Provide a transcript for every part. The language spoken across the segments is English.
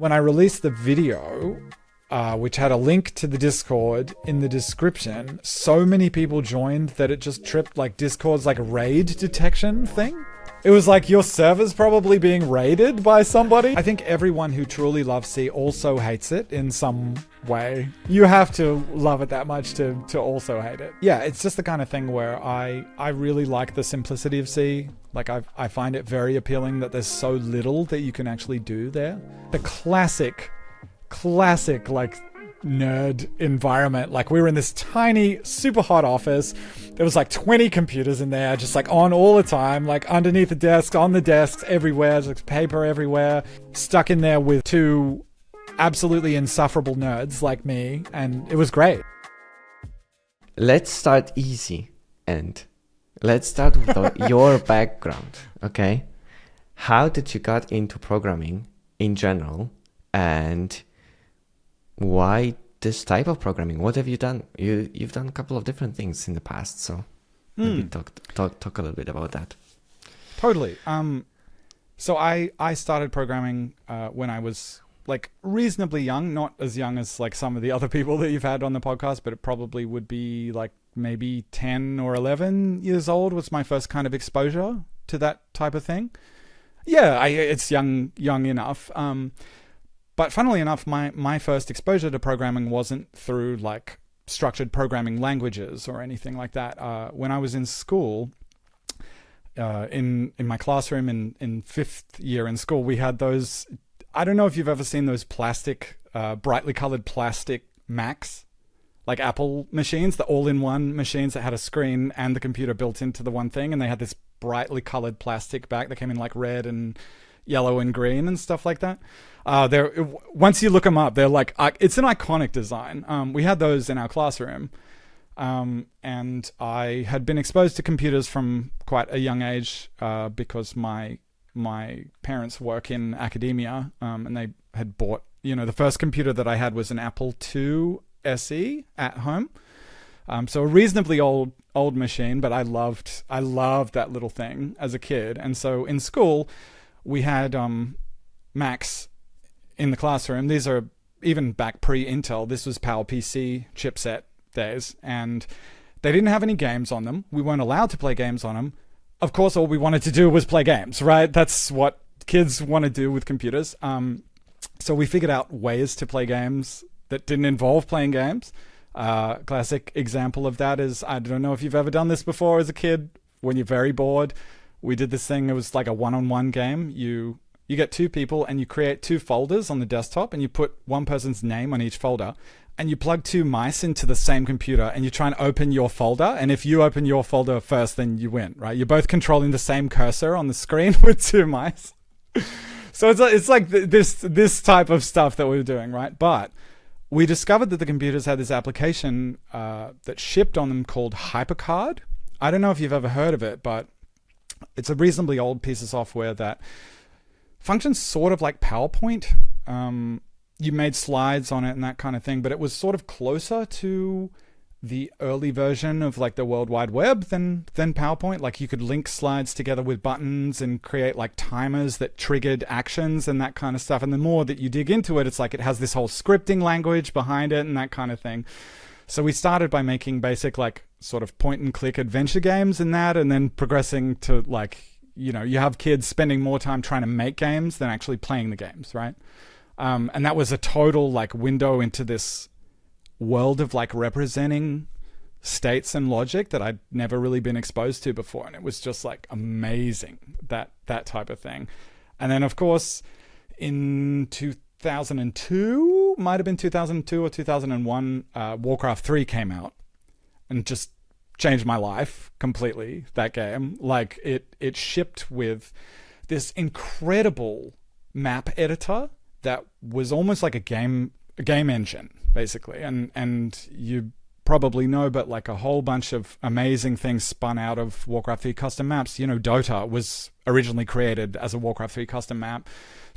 When I released the video, which had a link to the Discord in the description, so many people joined that it just tripped like Discord's like raid detection thing. It was like your server's probably being raided by somebody. I think everyone who truly loves C also hates it in some way. You have to love it that much to also hate it. Yeah, it's just the kind of thing where I really like the simplicity of C. Like I find it very appealing that there's so little that you can actually do there. The classic like nerd environment. Like we were in this tiny, super hot office. There was like 20 computers in there, just like on all the time, like underneath the desks, on the desks, everywhere. There's like paper everywhere. Stuck in there with two absolutely insufferable nerds like me, and it was great. Let's start easy, and let's start with your background, okay? How did you get into programming in general, and why this type of programming? What have you done? You've done a couple of different things in the past, so maybe talk a little bit about that. Totally. So I started programming when I was like reasonably young, not as young as like some of the other people that you've had on the podcast, but it probably would be like maybe 10 or 11 years old was my first kind of exposure to that type of thing. Yeah, it's young enough. But funnily enough, my first exposure to programming wasn't through like structured programming languages or anything like that. When I was in school, in my classroom in fifth year in school, we had those, I don't know if you've ever seen those plastic, brightly colored plastic Macs, like Apple machines, the all-in-one machines that had a screen and the computer built into the one thing. And they had this brightly colored plastic back that came in like red and yellow and green and stuff like that. Once you look them up, they're like, it's an iconic design. We had those in our classroom. And I had been exposed to computers from quite a young age, because my parents work in academia, and they had bought, the first computer that I had was an Apple II SE at home. So a reasonably old machine, but I loved that little thing as a kid. And so in school, we had Macs in the classroom. These are even back pre-Intel. This was PowerPC chipset days, and they didn't have any games on them. We weren't allowed to play games on them. Of course, all we wanted to do was play games, right? That's what kids want to do with computers. So we figured out ways to play games that didn't involve playing games. Classic example of that is, I don't know if you've ever done this before as a kid, when you're very bored. We did this thing, it was like a one-on-one game. You get two people and you create two folders on the desktop, and you put one person's name on each folder, and you plug two mice into the same computer, and you try and open your folder. And if you open your folder first, then you win, right? You're both controlling the same cursor on the screen with two mice. So it's like this type of stuff that we were doing, right? But we discovered that the computers had this application that shipped on them called HyperCard. I don't know if you've ever heard of it, but it's a reasonably old piece of software that functions sort of like PowerPoint. You made slides on it and that kind of thing, but it was sort of closer to the early version of like the World Wide Web than PowerPoint. Like you could link slides together with buttons and create like timers that triggered actions and that kind of stuff. And the more that you dig into it, it's like it has this whole scripting language behind it and that kind of thing. So we started by making basic like sort of point and click adventure games in that, and then progressing to like, you have kids spending more time trying to make games than actually playing the games, right? And that was a total like window into this world of like representing states and logic that I'd never really been exposed to before. And it was just like amazing, that type of thing. And then of course in 2002, might have been 2002 or 2001, Warcraft 3 came out and just changed my life completely, that game. Like it shipped with this incredible map editor that was almost like a game engine, basically. And you probably know, but like a whole bunch of amazing things spun out of Warcraft 3 custom maps. Dota was originally created as a Warcraft 3 custom map,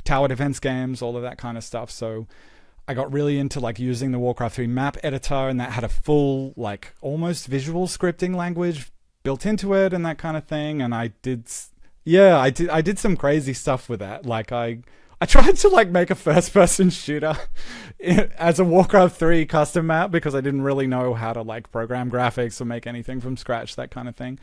tower defense games, all of that kind of stuff. So I got really into like using the Warcraft 3 map editor, and that had a full like almost visual scripting language built into it and that kind of thing. And I did some crazy stuff with that. Like I I tried to like make a first-person shooter as a Warcraft 3 custom map because I didn't really know how to like program graphics or make anything from scratch, that kind of thing.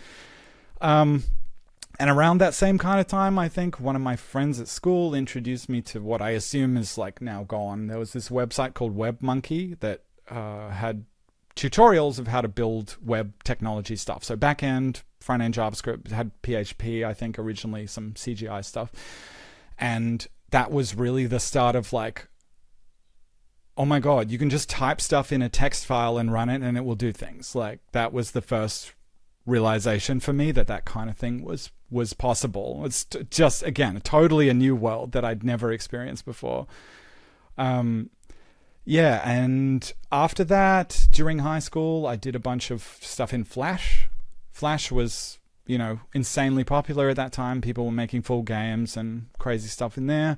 And around that same kind of time, I think one of my friends at school introduced me to what I assume is like now gone. There was this website called WebMonkey that had tutorials of how to build web technology stuff. So backend, front-end JavaScript, had PHP, I think originally some CGI stuff. And that was really the start of like, oh my God, you can just type stuff in a text file and run it and it will do things. Like that was the first realization for me that kind of thing was possible. It's just, again, totally a new world that I'd never experienced before. Yeah, and after that, during high school, I did a bunch of stuff in Flash. Flash was, insanely popular at that time. People were making full games and crazy stuff in there.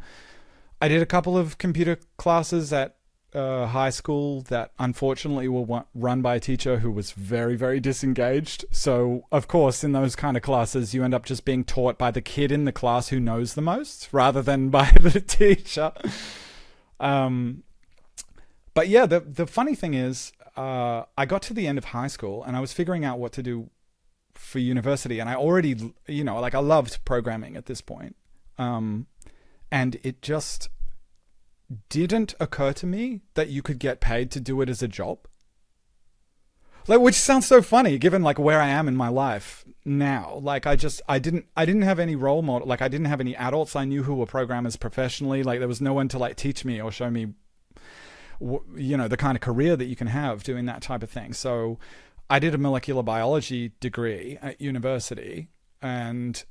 I did a couple of computer classes at high school that unfortunately were run by a teacher who was very, very disengaged. So, of course, in those kind of classes, you end up just being taught by the kid in the class who knows the most rather than by the teacher. But yeah, the funny thing is, I got to the end of high school and I was figuring out what to do for university. And I already, I loved programming at this point. And it just didn't occur to me that you could get paid to do it as a job. Like, which sounds so funny given like where I am in my life now. Like I didn't have any role model. Like I didn't have any adults I knew who were programmers professionally. Like there was no one to like teach me or show me, the kind of career that you can have doing that type of thing. So I did a molecular biology degree at university. And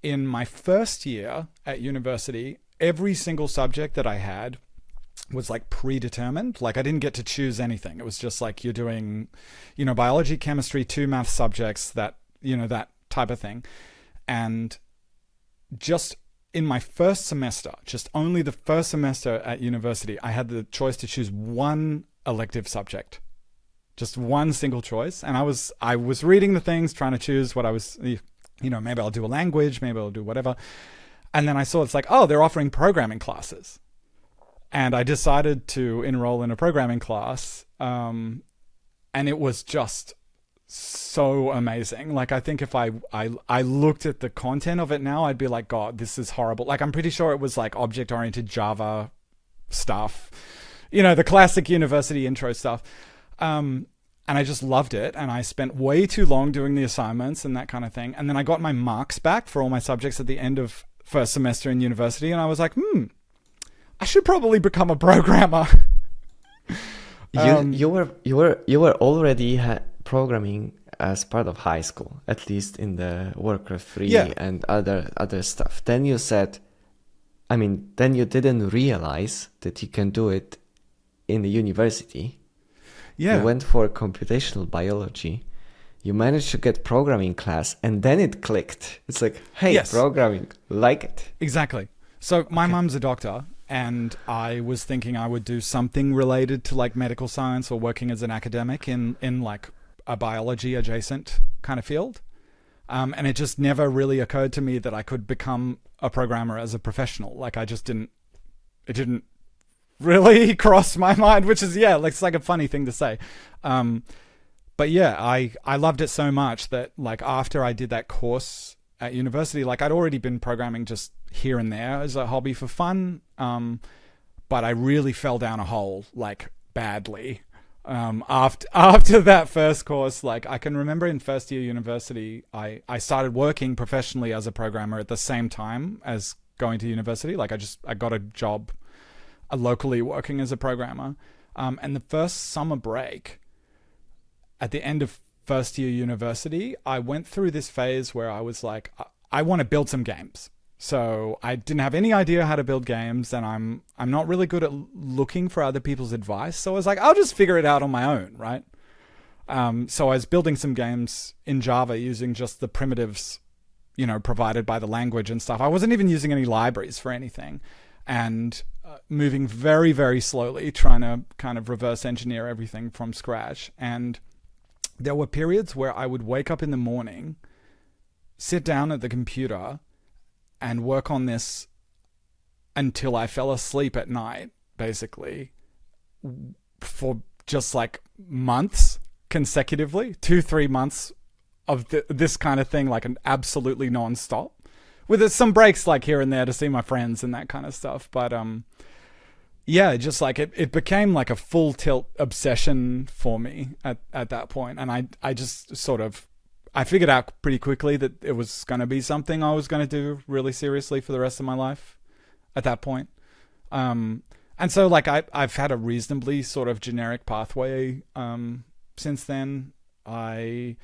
in my first year at university, every single subject that I had was like predetermined. Like I didn't get to choose anything. It was just like you're doing, biology, chemistry, 2 math subjects, that type of thing. And just in my first semester, just only the first semester at university, I had the choice to choose one elective subject, just one single choice. And I was reading the things, trying to choose what I was, maybe I'll do a language, maybe I'll do whatever. And then I saw it's like, oh, they're offering programming classes. And I decided to enroll in a programming class. And it was just so amazing. Like, I think if I looked at the content of it now, I'd be like, God, this is horrible. Like, I'm pretty sure it was like object-oriented Java stuff, the classic university intro stuff. And I just loved it. And I spent way too long doing the assignments and that kind of thing. And then I got my marks back for all my subjects at the end of first semester in university. And I was like, I should probably become a programmer. You were already programming as part of high school, at least in the Warcraft 3 and other stuff. Then you said, then you didn't realize that you can do it in the university. Yeah. You went for computational biology. You managed to get programming class, and then it clicked. It's like, hey, yes. Programming, like it. Exactly. So my mum's a doctor, and I was thinking I would do something related to like medical science or working as an academic in like a biology adjacent kind of field. And it just never really occurred to me that I could become a programmer as a professional. Like it didn't really cross my mind, which is, it's like a funny thing to say. But yeah, I loved it so much that like after I did that course at university, like I'd already been programming just here and there as a hobby for fun. But I really fell down a hole like badly. After that first course, like I can remember in first year university, I started working professionally as a programmer at the same time as going to university. Like I got a job locally working as a programmer. And the first summer break at the end of first year university, I went through this phase where I was like, I want to build some games. So I didn't have any idea how to build games, and I'm not really good at looking for other people's advice. So I was like, I'll just figure it out on my own, right? So I was building some games in Java using just the primitives, provided by the language and stuff. I wasn't even using any libraries for anything, and moving very, very slowly, trying to kind of reverse engineer everything from scratch. And there were periods where I would wake up in the morning, sit down at the computer, and work on this until I fell asleep at night, basically, for just like months consecutively, 2-3 months of this kind of thing, like an absolutely non-stop, with some breaks like here and there to see my friends and that kind of stuff. But yeah, just like it became like a full tilt obsession for me at that point. And I just sort of, I figured out pretty quickly that it was going to be something I was going to do really seriously for the rest of my life at that point. And so like I've had a reasonably sort of generic pathway since then. Right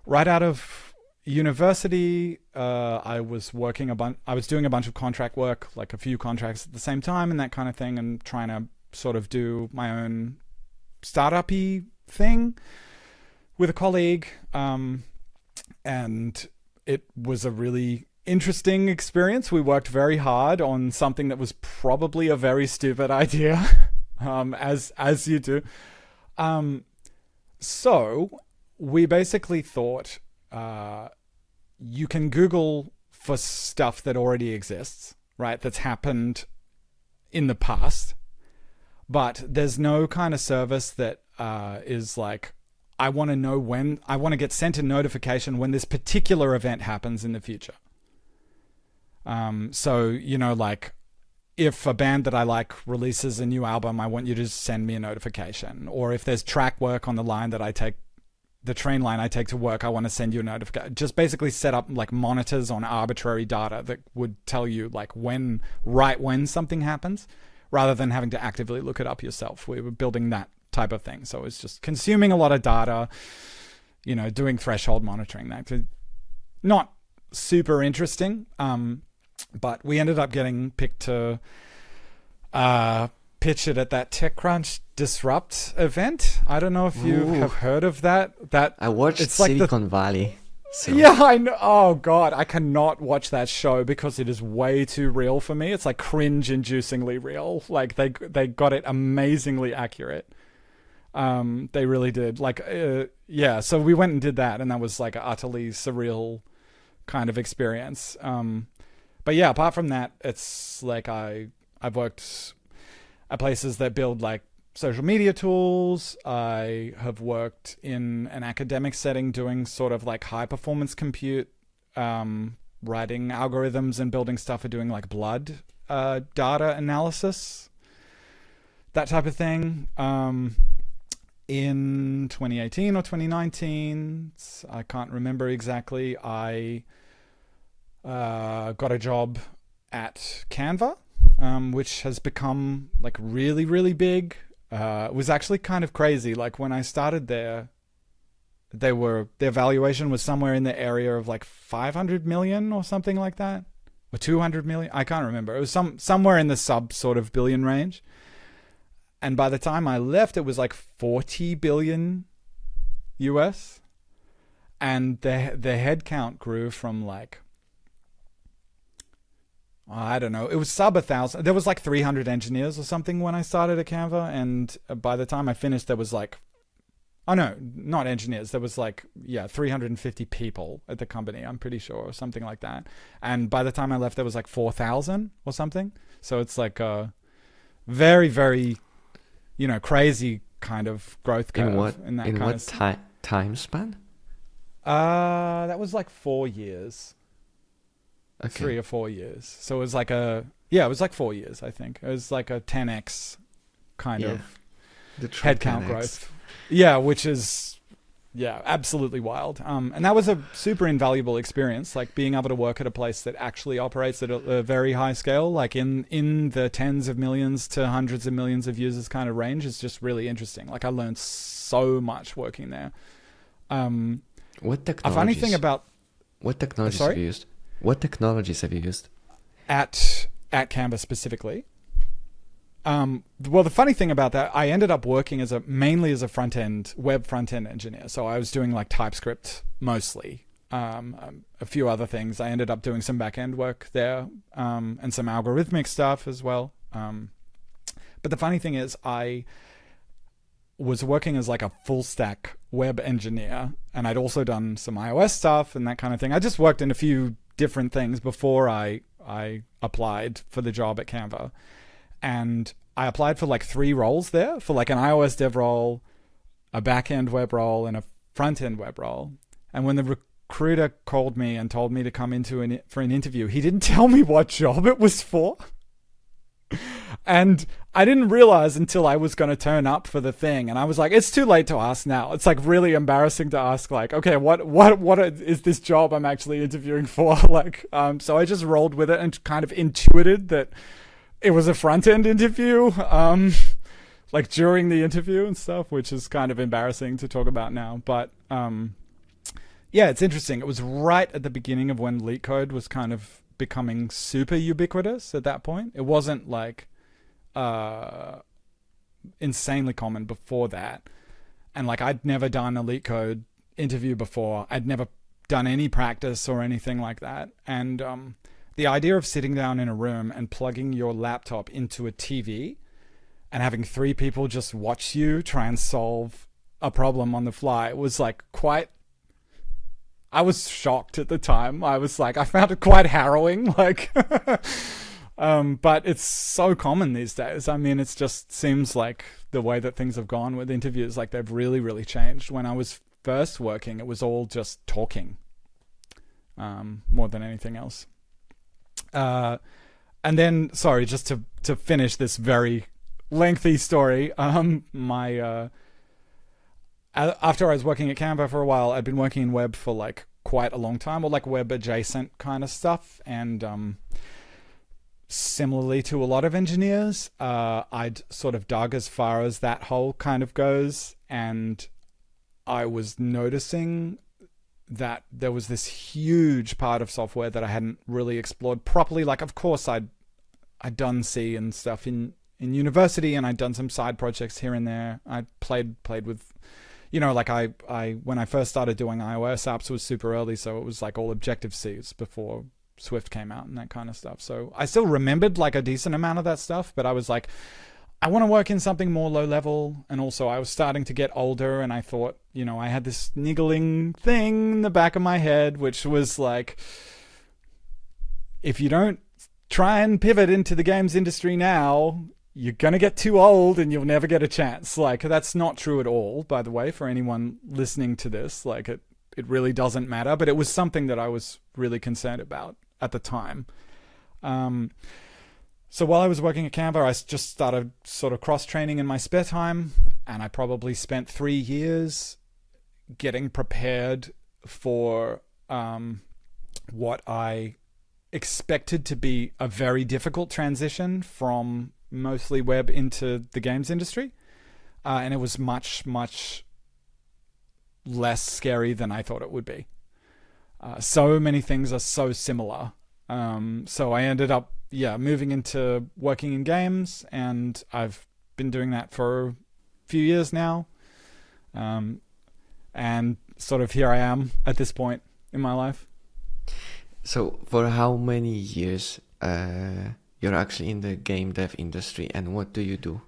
out of university, I was doing a bunch of contract work, like a few contracts at the same time and that kind of thing, and trying to sort of do my own startup-y thing with a colleague. And it was a really interesting experience. We worked very hard on something that was probably a very stupid idea, as you do. So we basically thought, you can Google for stuff that already exists, right? That's happened in the past, but there's no kind of service that is like, I want to get sent a notification when this particular event happens in the future. So, like if a band that I like releases a new album, I want you to send me a notification. Or if there's track work on the line that I take, the train line I take to work, I want to send you a notification. Just basically set up like monitors on arbitrary data that would tell you like when something happens, rather than having to actively look it up yourself. We were building that type of thing. So it's just consuming a lot of data, doing threshold monitoring. That not super interesting. But we ended up getting picked to pitch it at that TechCrunch Disrupt event. I don't know if you have heard of that. I watched Silicon Valley. So. Yeah, I know. Oh God, I cannot watch that show because it is way too real for me. It's like cringe-inducingly real. Like they got it amazingly accurate. They really did. Like, yeah. So we went and did that, and that was like an utterly surreal kind of experience. But yeah, apart from that, it's like I've worked at places that build like social media tools. I have worked in an academic setting doing sort of like high performance compute, writing algorithms and building stuff for doing like blood data analysis, that type of thing. In 2018 or 2019, I can't remember exactly, I got a job at Canva, which has become like really, really big. It was actually kind of crazy. Like when I started there, their valuation was somewhere in the area of like 500 million or something like that, or 200 million. I can't remember. It was somewhere in the sub sort of billion range. And by the time I left, it was like 40 billion US, and the headcount grew from like, I don't know, it was sub 1,000. There was like 300 engineers or something when I started at Canva, and by the time I finished, there was like, oh no, not engineers. There was like, 350 people at the company, I'm pretty sure, or something like that. And by the time I left, there was like 4,000 or something. So it's like a very, very, crazy kind of growth curve. In what time span? That was like 4 years. Okay. 3 or 4 years. So it was like it was like 4 years, I think. It was like a 10x kind of headcount growth. Yeah, which is, absolutely wild. And that was a super invaluable experience, like being able to work at a place that actually operates at a very high scale, like in the tens of millions to hundreds of millions of users kind of range, is just really interesting. Like I learned so much working there. What technologies? A funny thing about... What technologies have you used? What technologies have you used? At Canva specifically? Well, the funny thing about that, I ended up working mainly as a web front-end engineer. So I was doing like TypeScript mostly, a few other things. I ended up doing some back-end work there, and some algorithmic stuff as well. But the funny thing is I was working as like a full stack web engineer, and I'd also done some iOS stuff and that kind of thing. I just worked in a few different things before I I applied for the job at Canva. And I applied for like 3 roles there, for like an iOS dev role, a backend web role, and a front end web role. And when the recruiter called me and told me to come into for an interview, he didn't tell me what job it was for. And I didn't realize until I was going to turn up for the thing. And I was like, it's too late to ask now. It's like really embarrassing to ask, like, okay, what is this job I'm actually interviewing for? Like, so I just rolled with it and kind of intuited that it was a front end interview, like during the interview and stuff, which is kind of embarrassing to talk about now. But, yeah, it's interesting. It was right at the beginning of when LeetCode was kind of becoming super ubiquitous at that point. It wasn't like insanely common before that. And like I'd never done a LeetCode interview before. I'd never done any practice or anything like that. And the idea of sitting down in a room and plugging your laptop into a TV and having 3 people just watch you try and solve a problem on the fly was like quite... I was shocked at the time. I was like, I found it quite harrowing. Like, but it's so common these days. I mean, it just seems like the way that things have gone with interviews, like they've really, really changed. When I was first working, it was all just talking, more than anything else. And then, sorry, just to finish this very lengthy story, after I was working at Canva for a while, I'd been working in web for like quite a long time, or like web adjacent kind of stuff. And similarly to a lot of engineers, I'd sort of dug as far as that hole kind of goes. And I was noticing that there was this huge part of software that I hadn't really explored properly. Like, of course, I'd done C and stuff in university, and I'd done some side projects here and there. I played with... You know, like I when I first started doing iOS apps, it was super early, so it was like all Objective-C before Swift came out and that kind of stuff. So I still remembered like a decent amount of that stuff, but I was like, I want to work in something more low level. And also I was starting to get older, and I thought, you know, I had this niggling thing in the back of my head, which was like, if you don't try and pivot into the games industry now, you're going to get too old and you'll never get a chance. Like, that's not true at all, by the way, for anyone listening to this. Like, it really doesn't matter, but it was something that I was really concerned about at the time. So while I was working at Canva, I just started sort of cross-training in my spare time, and I probably spent 3 years getting prepared for what I expected to be a very difficult transition from mostly web into the games industry. And it was much, much less scary than I thought it would be. So many things are so similar. So I ended up, moving into working in games, and I've been doing that for a few years now. And sort of here I am at this point in my life. So for how many years you're actually in the game dev industry, and what do you do?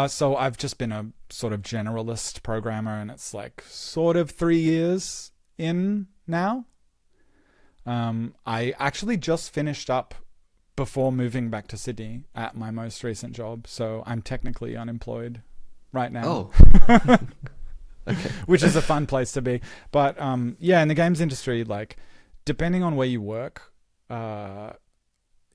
So I've just been a sort of generalist programmer, and it's like sort of 3 years in now. I actually just finished up before moving back to Sydney at my most recent job, so I'm technically unemployed right now. Oh. Okay. Which is a fun place to be. But in the games industry, like, depending on where you work,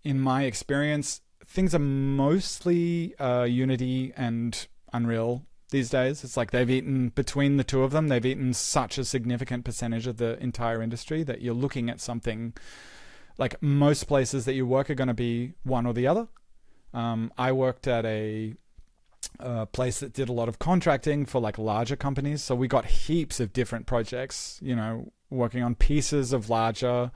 in my experience, things are mostly Unity and Unreal these days. It's like they've eaten, between the two of them, they've eaten such a significant percentage of the entire industry that you're looking at something like most places that you work are going to be one or the other. I worked at a place that did a lot of contracting for like larger companies. So we got heaps of different projects, you know, working on pieces of larger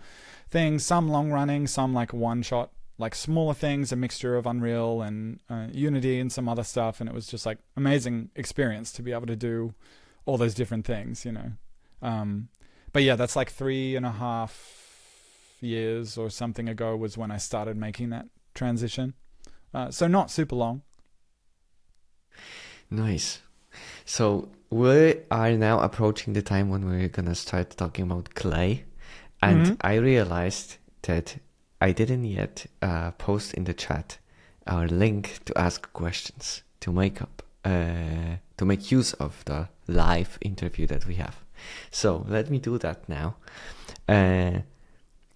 things, some long running, some like one shot, like smaller things, a mixture of Unreal and Unity and some other stuff. And it was just like amazing experience to be able to do all those different things, you know. But yeah, that's like 3.5 years or something ago was when I started making that transition. So not super long. Nice. So we are now approaching the time when we're gonna start talking about Clay. And I realized that I didn't yet post in the chat our link to ask questions to make use of the live interview that we have. So let me do that now.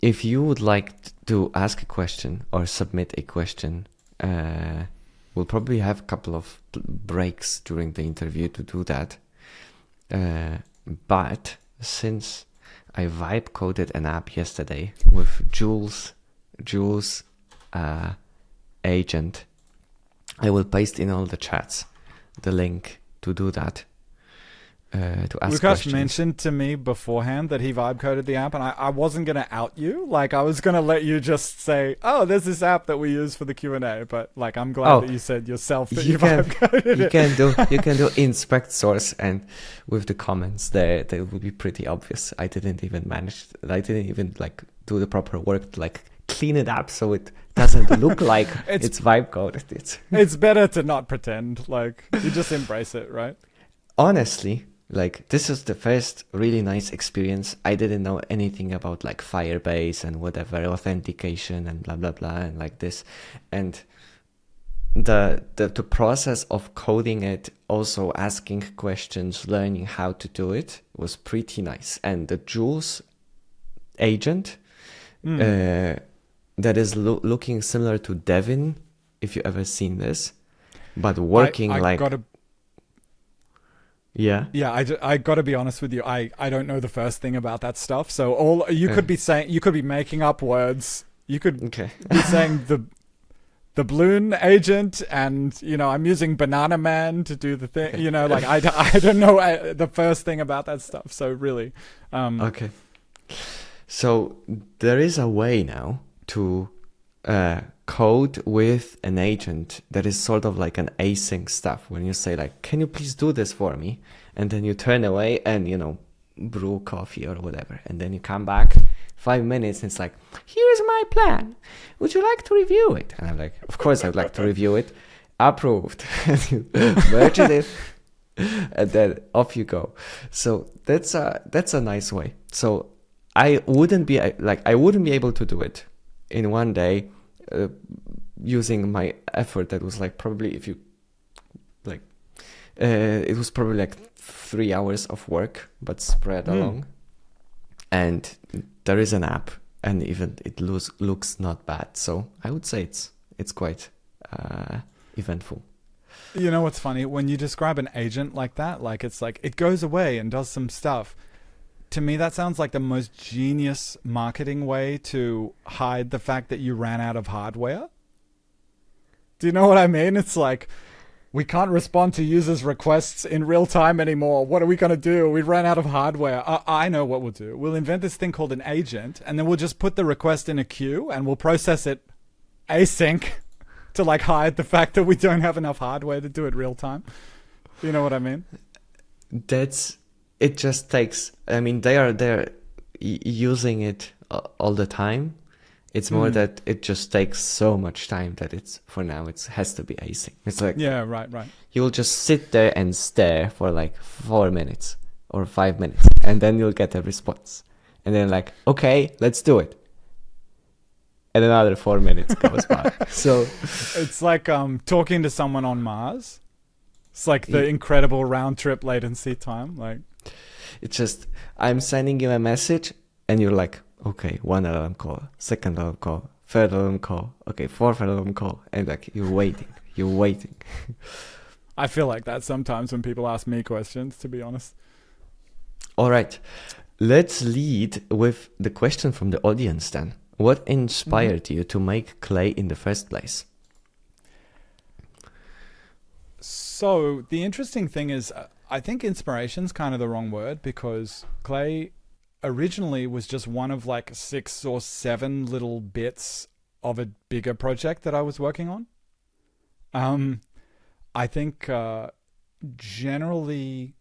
If you would like to ask a question or submit a question, we'll probably have a couple of breaks during the interview to do that. But since I vibe coded an app yesterday with Jules agent, I will paste in all the chats the link to do that. To ask Wookash questions. mentioned to me beforehand that he vibe coded the app, and I wasn't going to out you. Like, I was going to let you just say, oh, there's this app that we use for the Q&A. But, like, I'm glad that you said yourself that you vibe coded it. You can do inspect source, and with the comments there, they will be pretty obvious. I didn't even like do the proper work to like clean it up so it doesn't look like it's vibe coded. It's better to not pretend. Like, you just embrace it, right? Honestly, like, this is the first really nice experience. I didn't know anything about like Firebase and whatever authentication and blah blah blah and like this, and the process of coding it, also asking questions, learning how to do it was pretty nice. And the Jules agent that is looking similar to Devin, if you ever seen this, but working Yeah, I got to be honest with you. I don't know the first thing about that stuff. So all you could be saying, you could be making up words. You could be saying the balloon agent, and I'm using Banana Man to do the thing. Like I don't know the first thing about that stuff. So really, okay. So there is a way now to code with an agent that is sort of like an async stuff, when you say like, can you please do this for me, and then you turn away and brew coffee or whatever, and then you come back 5 minutes and it's like, here's my plan, would you like to review it? And I'm like, of course I'd like to review it. Approved. And you merge it in, and then off you go. So that's a nice way. So I wouldn't be able to do it in one day, using my effort. That was like probably, if you like, it was probably like 3 hours of work, but spread along. And there is an app, and even it looks not bad. So I would say it's quite eventful. You know what's funny? When you describe an agent like that, like it's like it goes away and does some stuff. To me, that sounds like the most genius marketing way to hide the fact that you ran out of hardware. Do you know what I mean? It's like, we can't respond to users' requests in real time anymore. What are we going to do? We ran out of hardware. I know what we'll do. We'll invent this thing called an agent, and then we'll just put the request in a queue, and we'll process it async to like hide the fact that we don't have enough hardware to do it real time. You know what I mean? It just takes, I mean, they're using it all the time. It's more that it just takes so much time that for now it has to be async. It's like, yeah, right. You'll just sit there and stare for like 4 minutes or 5 minutes, and then you'll get a response. And then like, okay, let's do it. And another 4 minutes goes by. So it's like talking to someone on Mars. It's like the incredible round trip latency time. Like, it's just, I'm sending you a message and you're like, okay, 1 alarm call, 2nd alarm call, 3rd alarm call, okay, 4th alarm call, and like you're waiting. I feel like that sometimes when people ask me questions, to be honest. All right, let's lead with the question from the audience then. What inspired you to make Clay in the first place? So the interesting thing is, I think inspiration's kind of the wrong word, because Clay originally was just one of like 6 or 7 little bits of a bigger project that I was working on. I think generally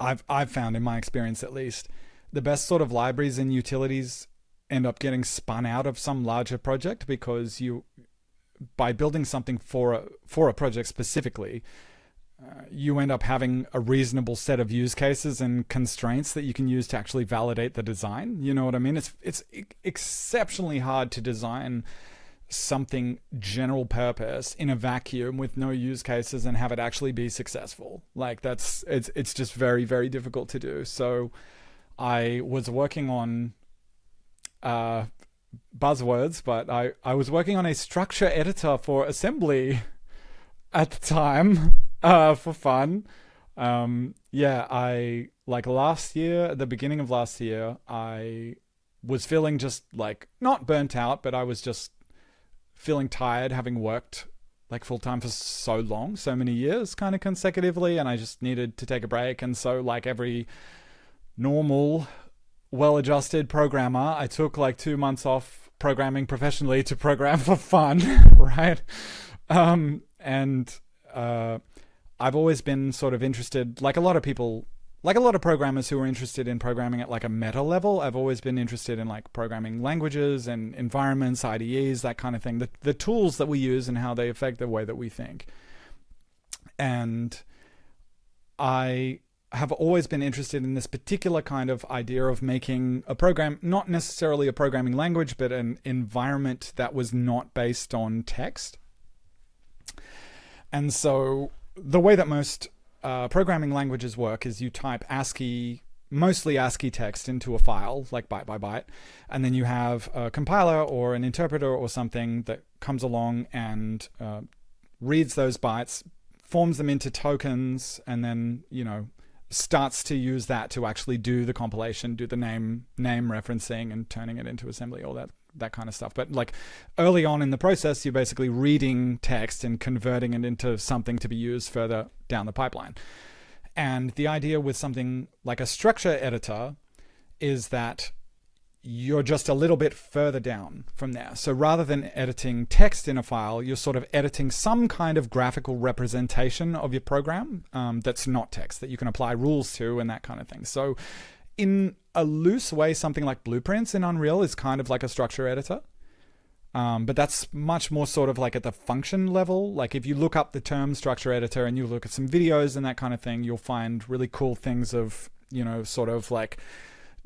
I've found, in my experience at least, the best sort of libraries and utilities end up getting spun out of some larger project, because by building something for a project specifically, you end up having a reasonable set of use cases and constraints that you can use to actually validate the design. You know what I mean? It's exceptionally hard to design something general purpose in a vacuum with no use cases and have it actually be successful. Like it's just very, very difficult to do. So I was working on buzzwords, but I was working on a structure editor for assembly at the time for fun. I like last year, at the beginning of last year, I was feeling just like not burnt out, but I was just feeling tired, having worked like full-time for so long, so many years kind of consecutively, and I just needed to take a break. And so like every normal well-adjusted programmer, I took like 2 months off programming professionally to program for fun. Right. I've always been sort of interested, like a lot of people, like a lot of programmers who are interested in programming at like a meta level. I've always been interested in like programming languages and environments, IDEs, that kind of thing, the tools that we use and how they affect the way that we think. And I have always been interested in this particular kind of idea of making a program, not necessarily a programming language, but an environment that was not based on text. And so the way that most programming languages work is you type ASCII, mostly ASCII text into a file, like byte by byte, and then you have a compiler or an interpreter or something that comes along and reads those bytes, forms them into tokens, and then, you know, starts to use that to actually do the compilation, do the name referencing and turning it into assembly, all that kind of stuff. But like early on in the process, you're basically reading text and converting it into something to be used further down the pipeline. And the idea with something like a structure editor is that you're just a little bit further down from there. So rather than editing text in a file, you're sort of editing some kind of graphical representation of your program that's not text, that you can apply rules to and that kind of thing. So in a loose way, something like Blueprints in Unreal is kind of like a structure editor. But that's much more sort of like at the function level. Like if you look up the term structure editor and you look at some videos and that kind of thing, you'll find really cool things of, you know, sort of like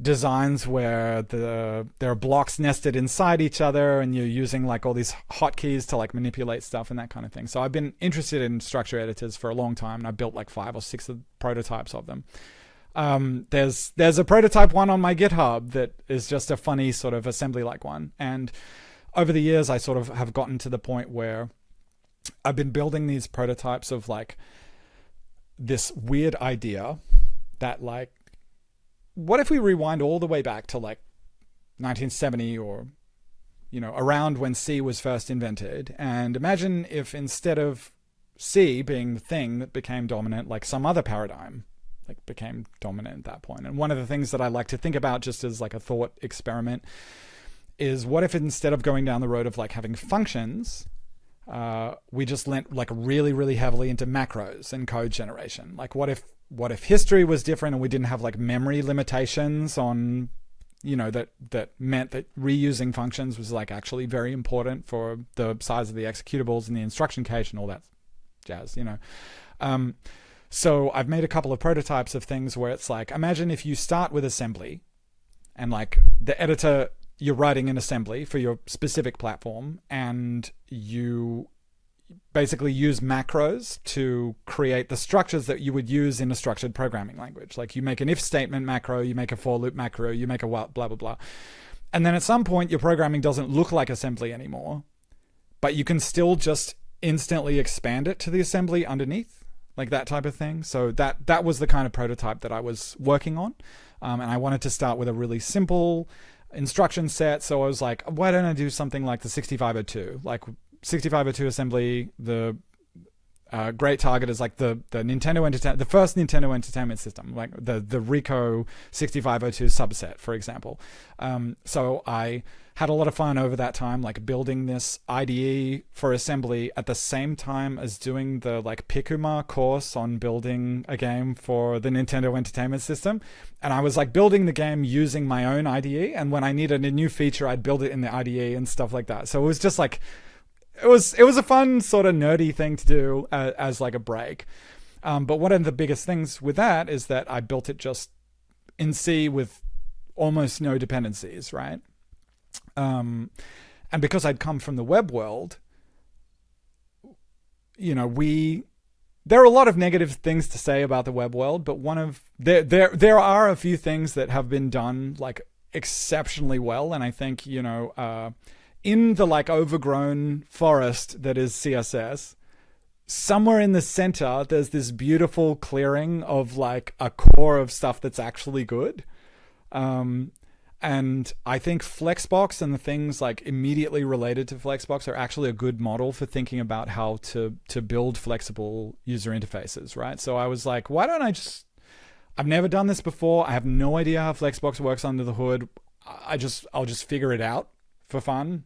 designs where there are blocks nested inside each other and you're using like all these hotkeys to like manipulate stuff and that kind of thing. So I've been interested in structure editors for a long time, and I built like 5 or 6 prototypes of them. There's a prototype one on my GitHub that is just a funny sort of assembly-like one. And over the years, I sort of have gotten to the point where I've been building these prototypes of like this weird idea that like, what if we rewind all the way back to like 1970 or, you know, around when C was first invented, and imagine if instead of C being the thing that became dominant, like some other paradigm like became dominant at that point. And one of the things that I like to think about just as like a thought experiment is, what if instead of going down the road of like having functions, we just went like really, really heavily into macros and code generation? Like what if history was different and we didn't have like memory limitations on, you know, that meant that reusing functions was like actually very important for the size of the executables and the instruction cache and all that jazz, you know. So I've made a couple of prototypes of things where it's like, imagine if you start with assembly and like the editor, you're writing in assembly for your specific platform, and you basically use macros to create the structures that you would use in a structured programming language. Like you make an if statement macro, you make a for loop macro, you make a blah, blah, blah. And then at some point your programming doesn't look like assembly anymore, but you can still just instantly expand it to the assembly underneath, like that type of thing. So that was the kind of prototype that I was working on. And I wanted to start with a really simple instruction set. So I was like, why don't I do something like the 6502? Like 6502 assembly, the great target is like the Nintendo the first Nintendo Entertainment System, like the Ricoh 6502 subset, for example. So I had a lot of fun over that time, like building this IDE for assembly at the same time as doing the like Pikuma course on building a game for the Nintendo Entertainment System. And I was like building the game using my own IDE, and when I needed a new feature, I'd build it in the IDE and stuff like that. So it was just like, it was a fun sort of nerdy thing to do as like a break. But one of the biggest things with that is that I built it just in C with almost no dependencies, right? And because I'd come from the web world, there are a lot of negative things to say about the web world, but there are a few things that have been done like exceptionally well, and I think in the like overgrown forest that is CSS, somewhere in the center there's this beautiful clearing of like a core of stuff that's actually good. And I think Flexbox and the things like immediately related to Flexbox are actually a good model for thinking about how to build flexible user interfaces, right? So I was like, why don't I've never done this before. I have no idea how Flexbox works under the hood. I'll just figure it out for fun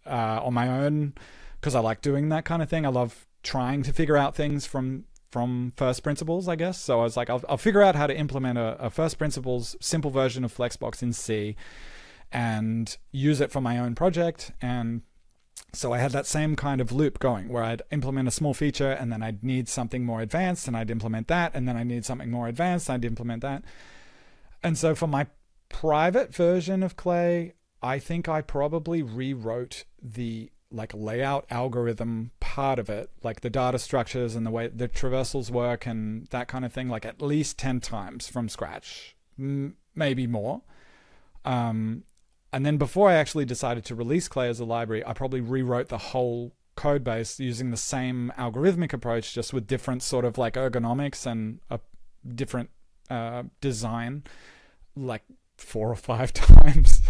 on my own, because I like doing that kind of thing. I love trying to figure out things from first principles, I guess. So I was like, I'll figure out how to implement a first principles simple version of Flexbox in C and use it for my own project. And so I had that same kind of loop going where I'd implement a small feature and then I'd need something more advanced and I'd implement that, and then I need something more advanced, I'd implement that. And so for my private version of Clay, I think I probably rewrote the like layout algorithm part of it, like the data structures and the way the traversals work and that kind of thing, like at least 10 times from scratch, maybe more. And then before I actually decided to release Clay as a library, I probably rewrote the whole code base using the same algorithmic approach, just with different sort of like ergonomics and a different design, like 4 or 5 times.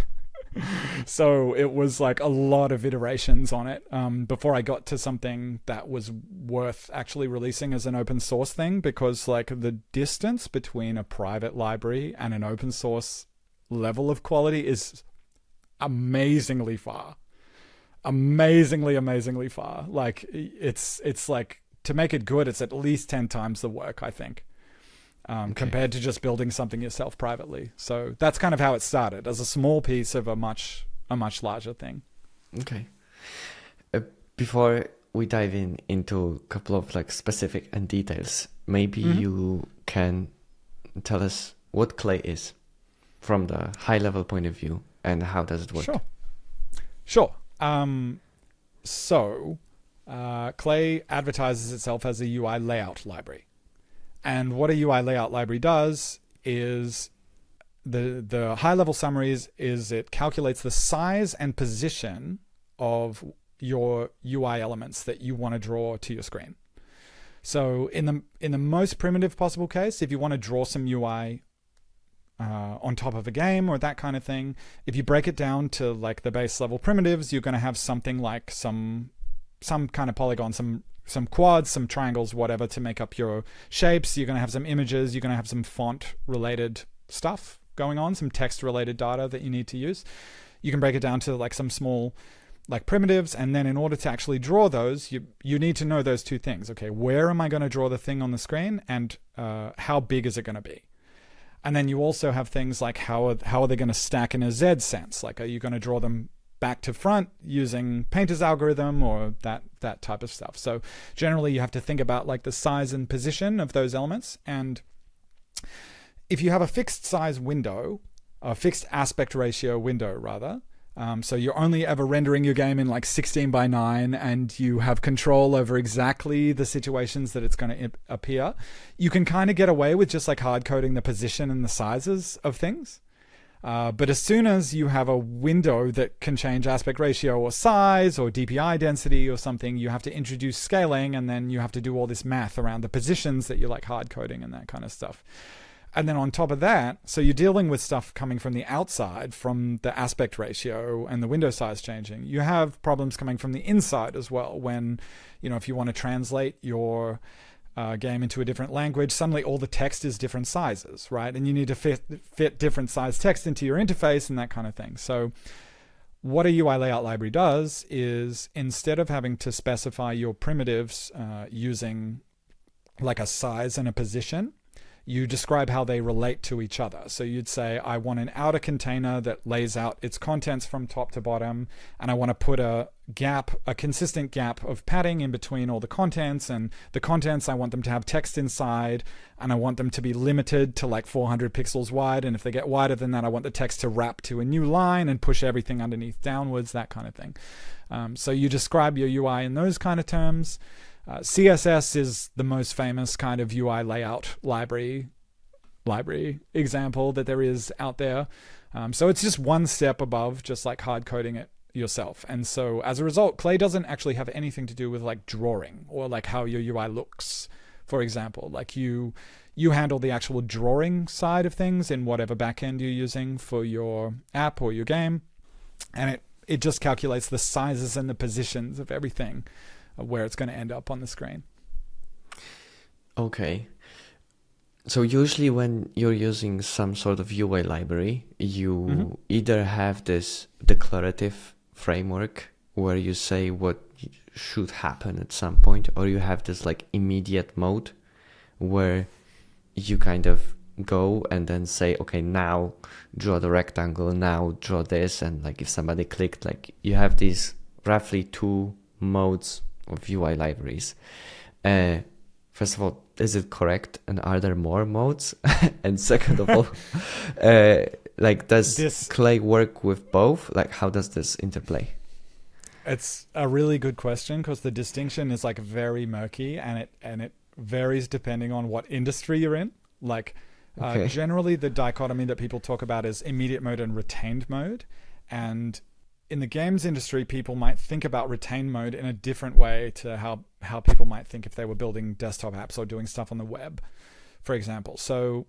So it was like a lot of iterations on it before I got to something that was worth actually releasing as an open source thing, because like the distance between a private library and an open source level of quality is amazingly far. Amazingly far. Like it's like, to make it good, it's at least 10 times the work, I think. Compared to just building something yourself privately. So that's kind of how it started, as a small piece of a much larger thing. Okay. Before we dive into a couple of like specific and details, maybe you can tell us what Clay is from the high level point of view and how does it work? Sure. So Clay advertises itself as a UI layout library. And what a UI layout library does is the high-level summaries is it calculates the size and position of your UI elements that you want to draw to your screen. So in the most primitive possible case, if you want to draw some UI on top of a game or that kind of thing, if you break it down to like the base level primitives, you're going to have something like some kind of polygon, some quads, some triangles, whatever, to make up your shapes. You're going to have some images. You're going to have some font-related stuff going on, some text-related data that you need to use. You can break it down to like some small like primitives, and then in order to actually draw those, you need to know those two things. Okay, where am I going to draw the thing on the screen, and how big is it going to be? And then you also have things like how are they going to stack in a Z sense? Like, are you going to draw them back to front using Painter's algorithm or that type of stuff? So generally you have to think about like the size and position of those elements. And if you have a fixed size window, a fixed aspect ratio window rather, so you're only ever rendering your game in like 16:9 and you have control over exactly the situations that it's going to appear, you can kind of get away with just like hard coding the position and the sizes of things. But as soon as you have a window that can change aspect ratio or size or DPI density or something, you have to introduce scaling, and then you have to do all this math around the positions that you're like hard coding and that kind of stuff. And then on top of that, so you're dealing with stuff coming from the outside, from the aspect ratio and the window size changing. You have problems coming from the inside as well, when, if you want to translate your game into a different language, suddenly all the text is different sizes, right? And you need to fit different size text into your interface and that kind of thing. So what a UI layout library does is, instead of having to specify your primitives using like a size and a position, you describe how they relate to each other. So you'd say, I want an outer container that lays out its contents from top to bottom, and I want to put a consistent gap of padding in between all the contents, and the contents, I want them to have text inside, and I want them to be limited to like 400 pixels wide, and if they get wider than that, I want the text to wrap to a new line and push everything underneath downwards, that kind of thing. So you describe your UI in those kind of terms. CSS is the most famous kind of UI layout library example that there is out there. So it's just one step above just like hard coding it yourself. And so as a result, Clay doesn't actually have anything to do with like drawing or like how your UI looks, for example. Like you handle the actual drawing side of things in whatever backend you're using for your app or your game. And it just calculates the sizes and the positions of everything where it's going to end up on the screen. Okay. So usually when you're using some sort of UI library, you either have this declarative framework where you say what should happen at some point, or you have this like immediate mode where you kind of go and then say, okay, now draw the rectangle, now draw this, and like if somebody clicked, like you have these roughly two modes of UI libraries. First of all, is it correct, and are there more modes? And second of all, like does Clay work with both? Like how does this interplay? It's a really good question, because the distinction is like very murky, and it varies depending on what industry you're in. Like generally the dichotomy that people talk about is immediate mode and retained mode, and in the games industry, people might think about retained mode in a different way to how people might think if they were building desktop apps or doing stuff on the web, for example. So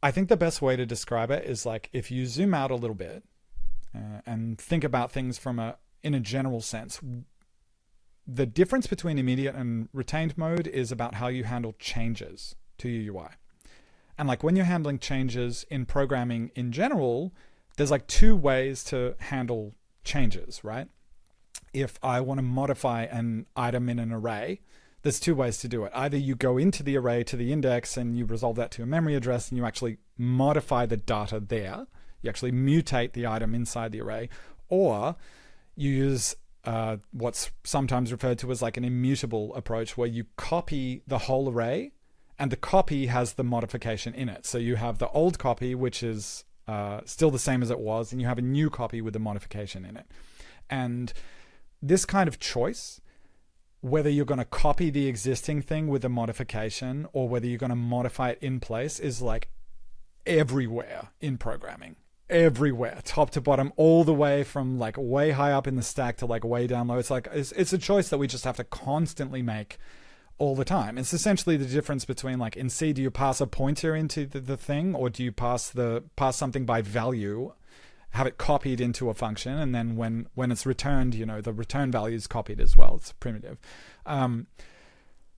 I think the best way to describe it is like if you zoom out a little bit and think about things in a general sense, the difference between immediate and retained mode is about how you handle changes to your UI. And like when you're handling changes in programming in general, there's like two ways to handle changes, right? If I want to modify an item in an array, there's two ways to do it. Either you go into the array to the index and you resolve that to a memory address and you actually modify the data there. You actually mutate the item inside the array. Or you use what's sometimes referred to as like an immutable approach, where you copy the whole array and the copy has the modification in it. So you have the old copy, which is still the same as it was, and you have a new copy with a modification in it. And this kind of choice, whether you're going to copy the existing thing with a modification or whether you're going to modify it in place, is like everywhere in programming. Everywhere, top to bottom, all the way from like way high up in the stack to like way down low. It's like it's a choice that we just have to constantly make all the time. It's essentially the difference between like in C, do you pass a pointer into the thing, or do you pass something by value, have it copied into a function, and then when it's returned, the return value is copied as well. It's primitive.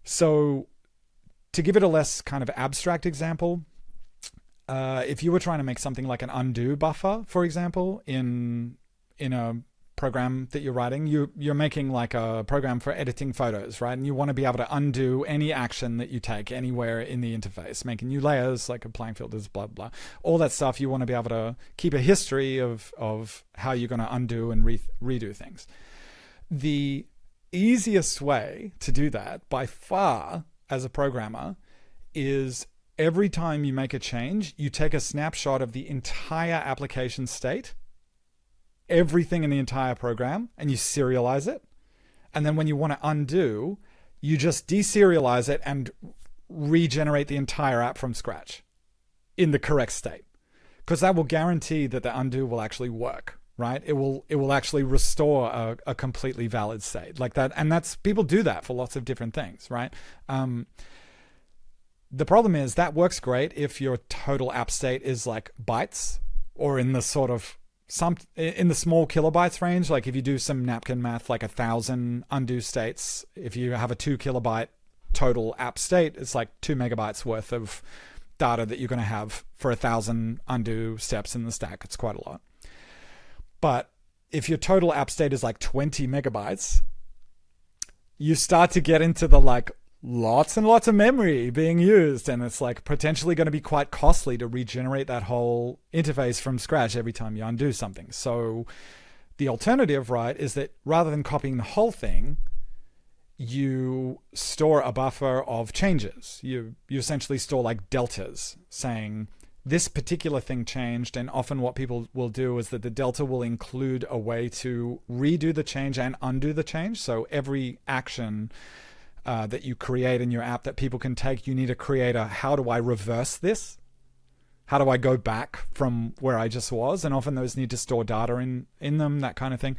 So to give it a less kind of abstract example, if you were trying to make something like an undo buffer, for example, in a program that you're writing, you're making like a program for editing photos, right? And you want to be able to undo any action that you take anywhere in the interface, making new layers, like applying filters, blah, blah, all that stuff. You want to be able to keep a history of how you're going to undo and redo things. The easiest way to do that by far as a programmer is every time you make a change, you take a snapshot of the entire application state, everything in the entire program, and you serialize it. And then when you want to undo, you just deserialize it and regenerate the entire app from scratch in the correct state. Because that will guarantee that the undo will actually work, right? It will actually restore a completely valid state like that. And people do that for lots of different things, right? The problem is that works great if your total app state is like bytes, or in the sort of in the small kilobytes range. Like if you do some napkin math, like 1,000 undo states, if you have a 2 kilobyte total app state, it's like 2 megabytes worth of data that you're going to have for 1,000 undo steps in the stack. It's quite a lot. But if your total app state is like 20 megabytes, you start to get into the like lots and lots of memory being used, and it's like potentially going to be quite costly to regenerate that whole interface from scratch every time you undo something. So the alternative, right, is that rather than copying the whole thing, you store a buffer of changes. You essentially store like deltas saying this particular thing changed, and often what people will do is that the delta will include a way to redo the change and undo the change. So every action that you create in your app that people can take, you need to create a how do I reverse this? How do I go back from where I just was? And often those need to store data in them, that kind of thing.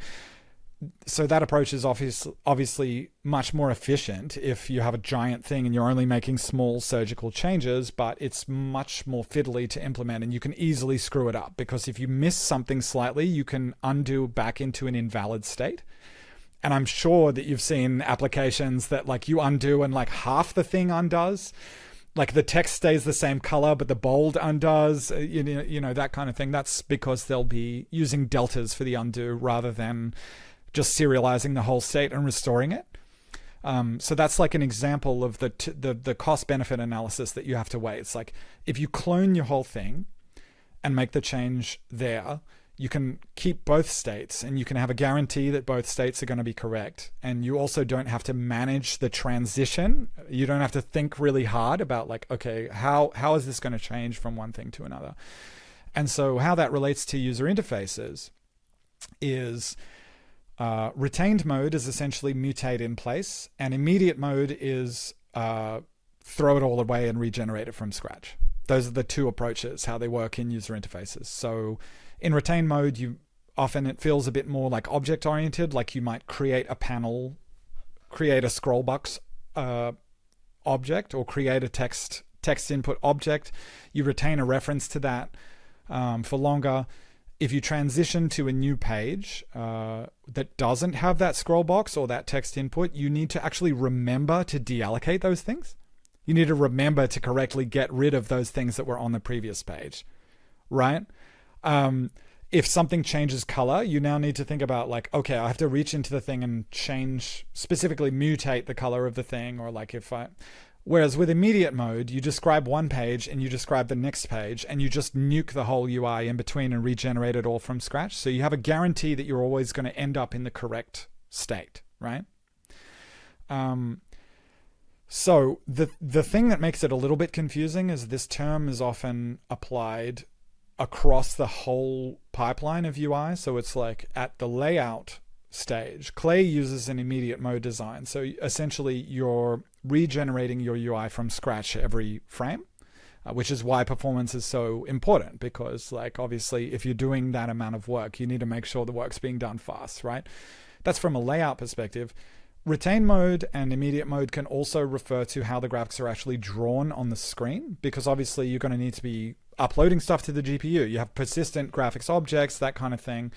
So that approach is obviously much more efficient if you have a giant thing and you're only making small surgical changes, but it's much more fiddly to implement, and you can easily screw it up because if you miss something slightly, you can undo back into an invalid state. And I'm sure that you've seen applications that like you undo and like half the thing undoes. Like the text stays the same color, but the bold undoes, you know, that kind of thing. That's because they'll be using deltas for the undo rather than just serializing the whole state and restoring it. So that's like an example of the cost-benefit analysis that you have to weigh. It's like if you clone your whole thing and make the change there, you can keep both states and you can have a guarantee that both states are going to be correct. And you also don't have to manage the transition. You don't have to think really hard about like, okay, how is this going to change from one thing to another? And so how that relates to user interfaces is retained mode is essentially mutate in place, and immediate mode is throw it all away and regenerate it from scratch. Those are the two approaches, how they work in user interfaces. So in retain mode, it feels a bit more like object oriented, like you might create a panel, create a scroll box object, or create a text input object. You retain a reference to that for longer. If you transition to a new page that doesn't have that scroll box or that text input, you need to actually remember to deallocate those things. You need to remember to correctly get rid of those things that were on the previous page, right? If something changes color, you now need to think about like, okay, I have to reach into the thing and change, specifically mutate the color of the thing, or like whereas with immediate mode, you describe one page and you describe the next page and you just nuke the whole UI in between and regenerate it all from scratch. So you have a guarantee that you're always going to end up in the correct state, right? So the thing that makes it a little bit confusing is this term is often applied across the whole pipeline of UI. So it's like at the layout stage, Clay uses an immediate mode design. So essentially you're regenerating your UI from scratch every frame, which is why performance is so important, because like obviously if you're doing that amount of work, you need to make sure the work's being done fast, right? That's from a layout perspective. Retain mode and immediate mode can also refer to how the graphics are actually drawn on the screen, because obviously you're going to need to be uploading stuff to the GPU. You have persistent graphics objects, that kind of thing.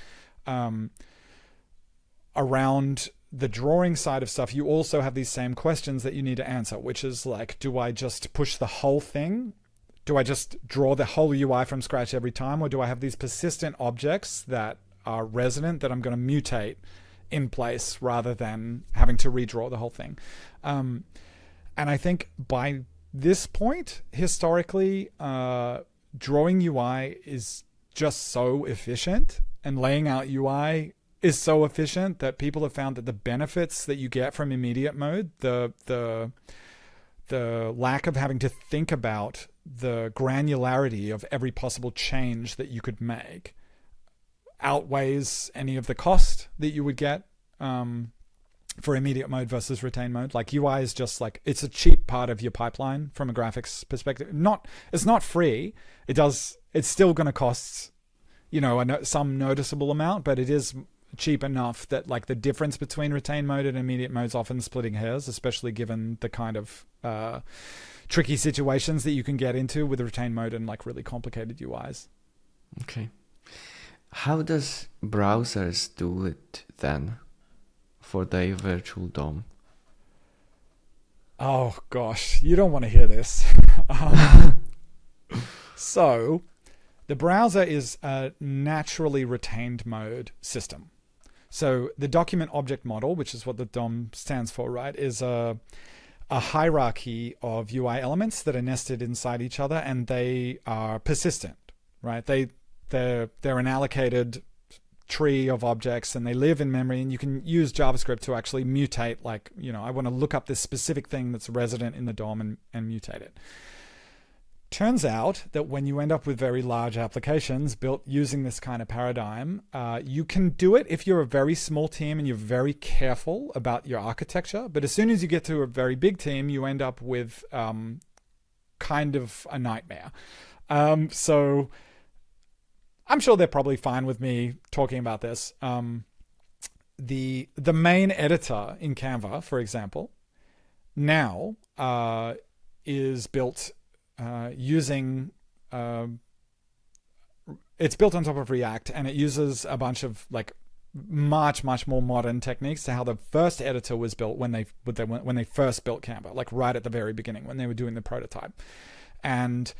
Around the drawing side of stuff, you also have these same questions that you need to answer, which is like, do I just push the whole thing? Do I just draw the whole UI from scratch every time? Or do I have these persistent objects that are resident that I'm going to mutate in place rather than having to redraw the whole thing? And I think by this point, historically, drawing UI is just so efficient, and laying out UI is so efficient that people have found that the benefits that you get from immediate mode, the lack of having to think about the granularity of every possible change that you could make, outweighs any of the cost that you would get for immediate mode versus retain mode. Like UI is just like, it's a cheap part of your pipeline from a graphics perspective. It's not free. It's still going to cost, some noticeable amount, but it is cheap enough that like the difference between retain mode and immediate mode is often splitting hairs, especially given the kind of tricky situations that you can get into with retain mode and like really complicated UIs. Okay. How does browsers do it then for their virtual DOM? Oh gosh, you don't want to hear this. So the browser is a naturally retained mode system. So the document object model, which is what the DOM stands for, right, is a a hierarchy of UI elements that are nested inside each other, and they are persistent, right? They're an allocated tree of objects, and they live in memory, and you can use JavaScript to actually mutate, like, I want to look up this specific thing that's resident in the DOM and mutate it. Turns out that when you end up with very large applications built using this kind of paradigm, you can do it if you're a very small team and you're very careful about your architecture. But as soon as you get to a very big team, you end up with kind of a nightmare. So I'm sure they're probably fine with me talking about this. The main editor in Canva, for example, now is built using it's built on top of React, and it uses a bunch of like much more modern techniques to how the first editor was built when they first built Canva, like right at the very beginning when they were doing the prototype. And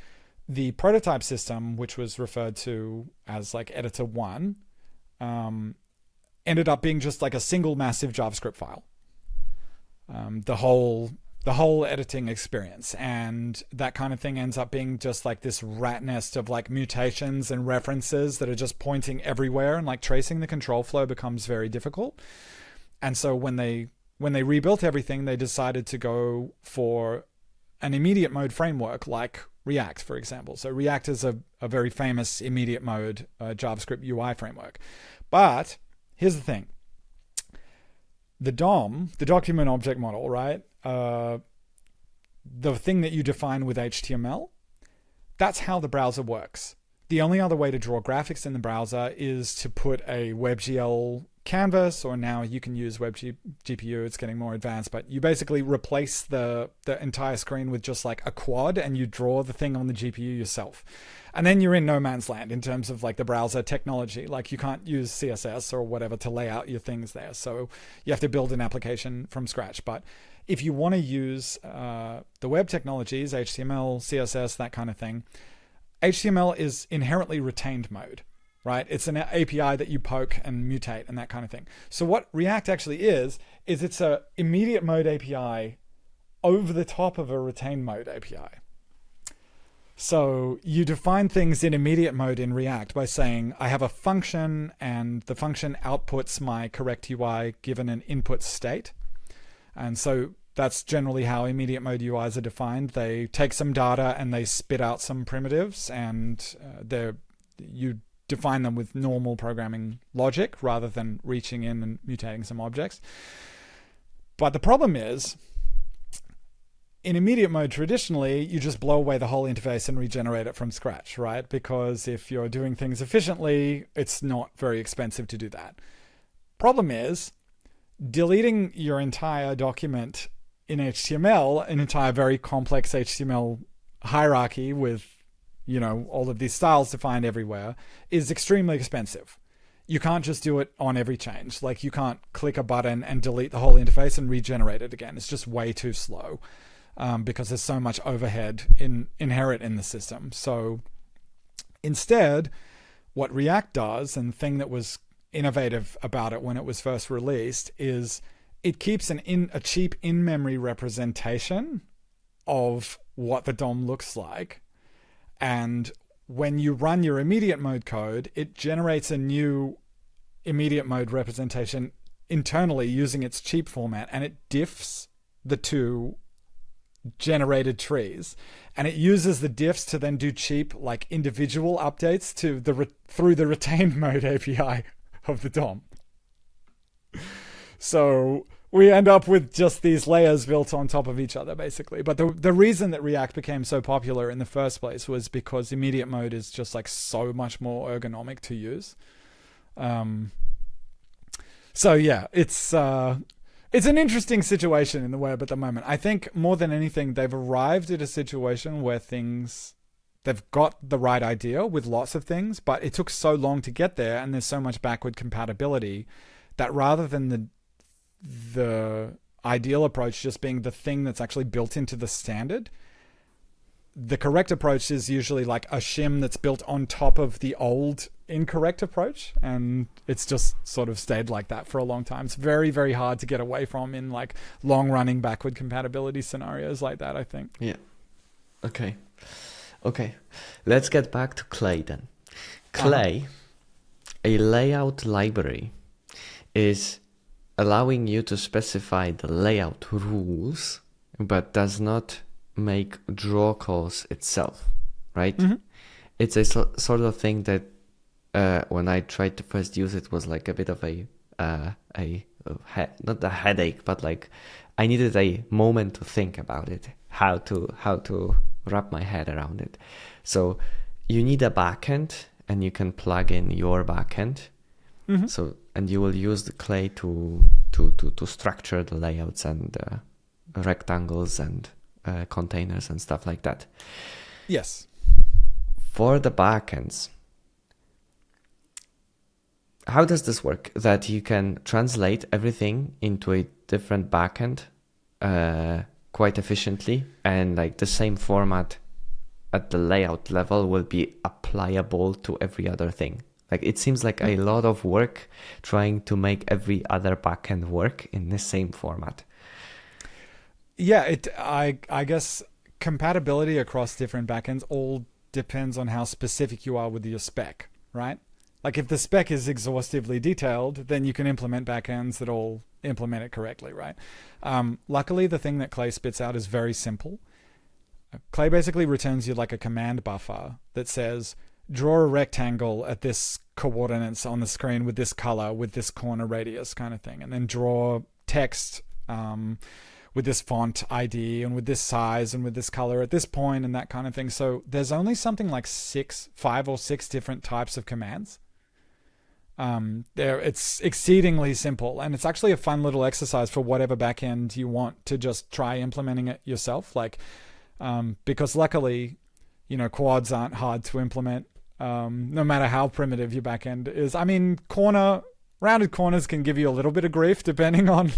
the prototype system, which was referred to as like editor 1, ended up being just like a single massive JavaScript file. The whole editing experience, and that kind of thing ends up being just like this rat nest of like mutations and references that are just pointing everywhere, and like tracing the control flow becomes very difficult. And so when they rebuilt everything, they decided to go for an immediate mode framework like React, for example. So React is a very famous immediate mode JavaScript UI framework. But here's the thing. The DOM, the document object model, right? The thing that you define with HTML, that's how the browser works. The only other way to draw graphics in the browser is to put a WebGL canvas, or now you can use WebGPU, it's getting more advanced, but you basically replace the entire screen with just like a quad, and you draw the thing on the GPU yourself. And then you're in no man's land in terms of like the browser technology. Like you can't use CSS or whatever to lay out your things there. So you have to build an application from scratch. But if you want to use the web technologies, HTML, CSS, that kind of thing, HTML is inherently retained mode, right? It's an API that you poke and mutate and that kind of thing. So what React actually is it's a immediate mode API over the top of a retained mode API. So you define things in immediate mode in React by saying, I have a function, and the function outputs my correct UI given an input state. And so that's generally how immediate mode UIs are defined. They take some data and they spit out some primitives, and you define them with normal programming logic rather than reaching in and mutating some objects. But the problem is, in immediate mode, traditionally, you just blow away the whole interface and regenerate it from scratch, right? Because if you're doing things efficiently, it's not very expensive to do that. Problem is, deleting your entire document in HTML, an entire very complex HTML hierarchy with, all of these styles defined everywhere, is extremely expensive. You can't just do it on every change. Like you can't click a button and delete the whole interface and regenerate it again. It's just way too slow. Because there's so much overhead inherent in the system. So instead, what React does, and the thing that was innovative about it when it was first released, is it keeps a cheap in-memory representation of what the DOM looks like. And when you run your immediate mode code, it generates a new immediate mode representation internally using its cheap format, and it diffs the two generated trees, and it uses the diffs to then do cheap like individual updates to through the retained mode API of the DOM. So we end up with just these layers built on top of each other, basically. But the reason that React became so popular in the first place was because immediate mode is just like so much more ergonomic to use. So yeah, it's an interesting situation in the web at the moment. I think more than anything, they've arrived at a situation where they've got the right idea with lots of things, but it took so long to get there, and there's so much backward compatibility that rather than the ideal approach just being the thing that's actually built into the standard, the correct approach is usually like a shim that's built on top of the old incorrect approach, and it's just sort of stayed like that for a long time. It's very, very hard to get away from in like long running backward compatibility scenarios like that, I think. Yeah. Okay. Let's get back to Clay then. Clay, a layout library, is allowing you to specify the layout rules, but does not make draw calls itself, right? It's a sort of thing that when I tried to first use it was like a bit of not a headache, but like I needed a moment to think about it, how to wrap my head around it. So you need a backend, and you can plug in your backend. So, and you will use the Clay to structure the layouts and rectangles and containers and stuff like that. Yes. For the backends, how does this work? That you can translate everything into a different backend quite efficiently, and like the same format at the layout level will be applicable to every other thing. Like it seems like a lot of work trying to make every other backend work in the same format. Yeah, I guess compatibility across different backends all depends on how specific you are with your spec, right? Like if the spec is exhaustively detailed, then you can implement backends that all implement it correctly, right? Luckily, the thing that Clay spits out is very simple. Clay basically returns you like a command buffer that says, draw a rectangle at this coordinates on the screen with this color, with this corner radius kind of thing. And then draw text with this font ID and with this size and with this color at this point and that kind of thing. So there's only something like 5 or 6 different types of commands. It's exceedingly simple, and it's actually a fun little exercise for whatever backend you want to just try implementing it yourself. Like, because luckily, quads aren't hard to implement. No matter how primitive your backend is. I mean, rounded corners can give you a little bit of grief depending on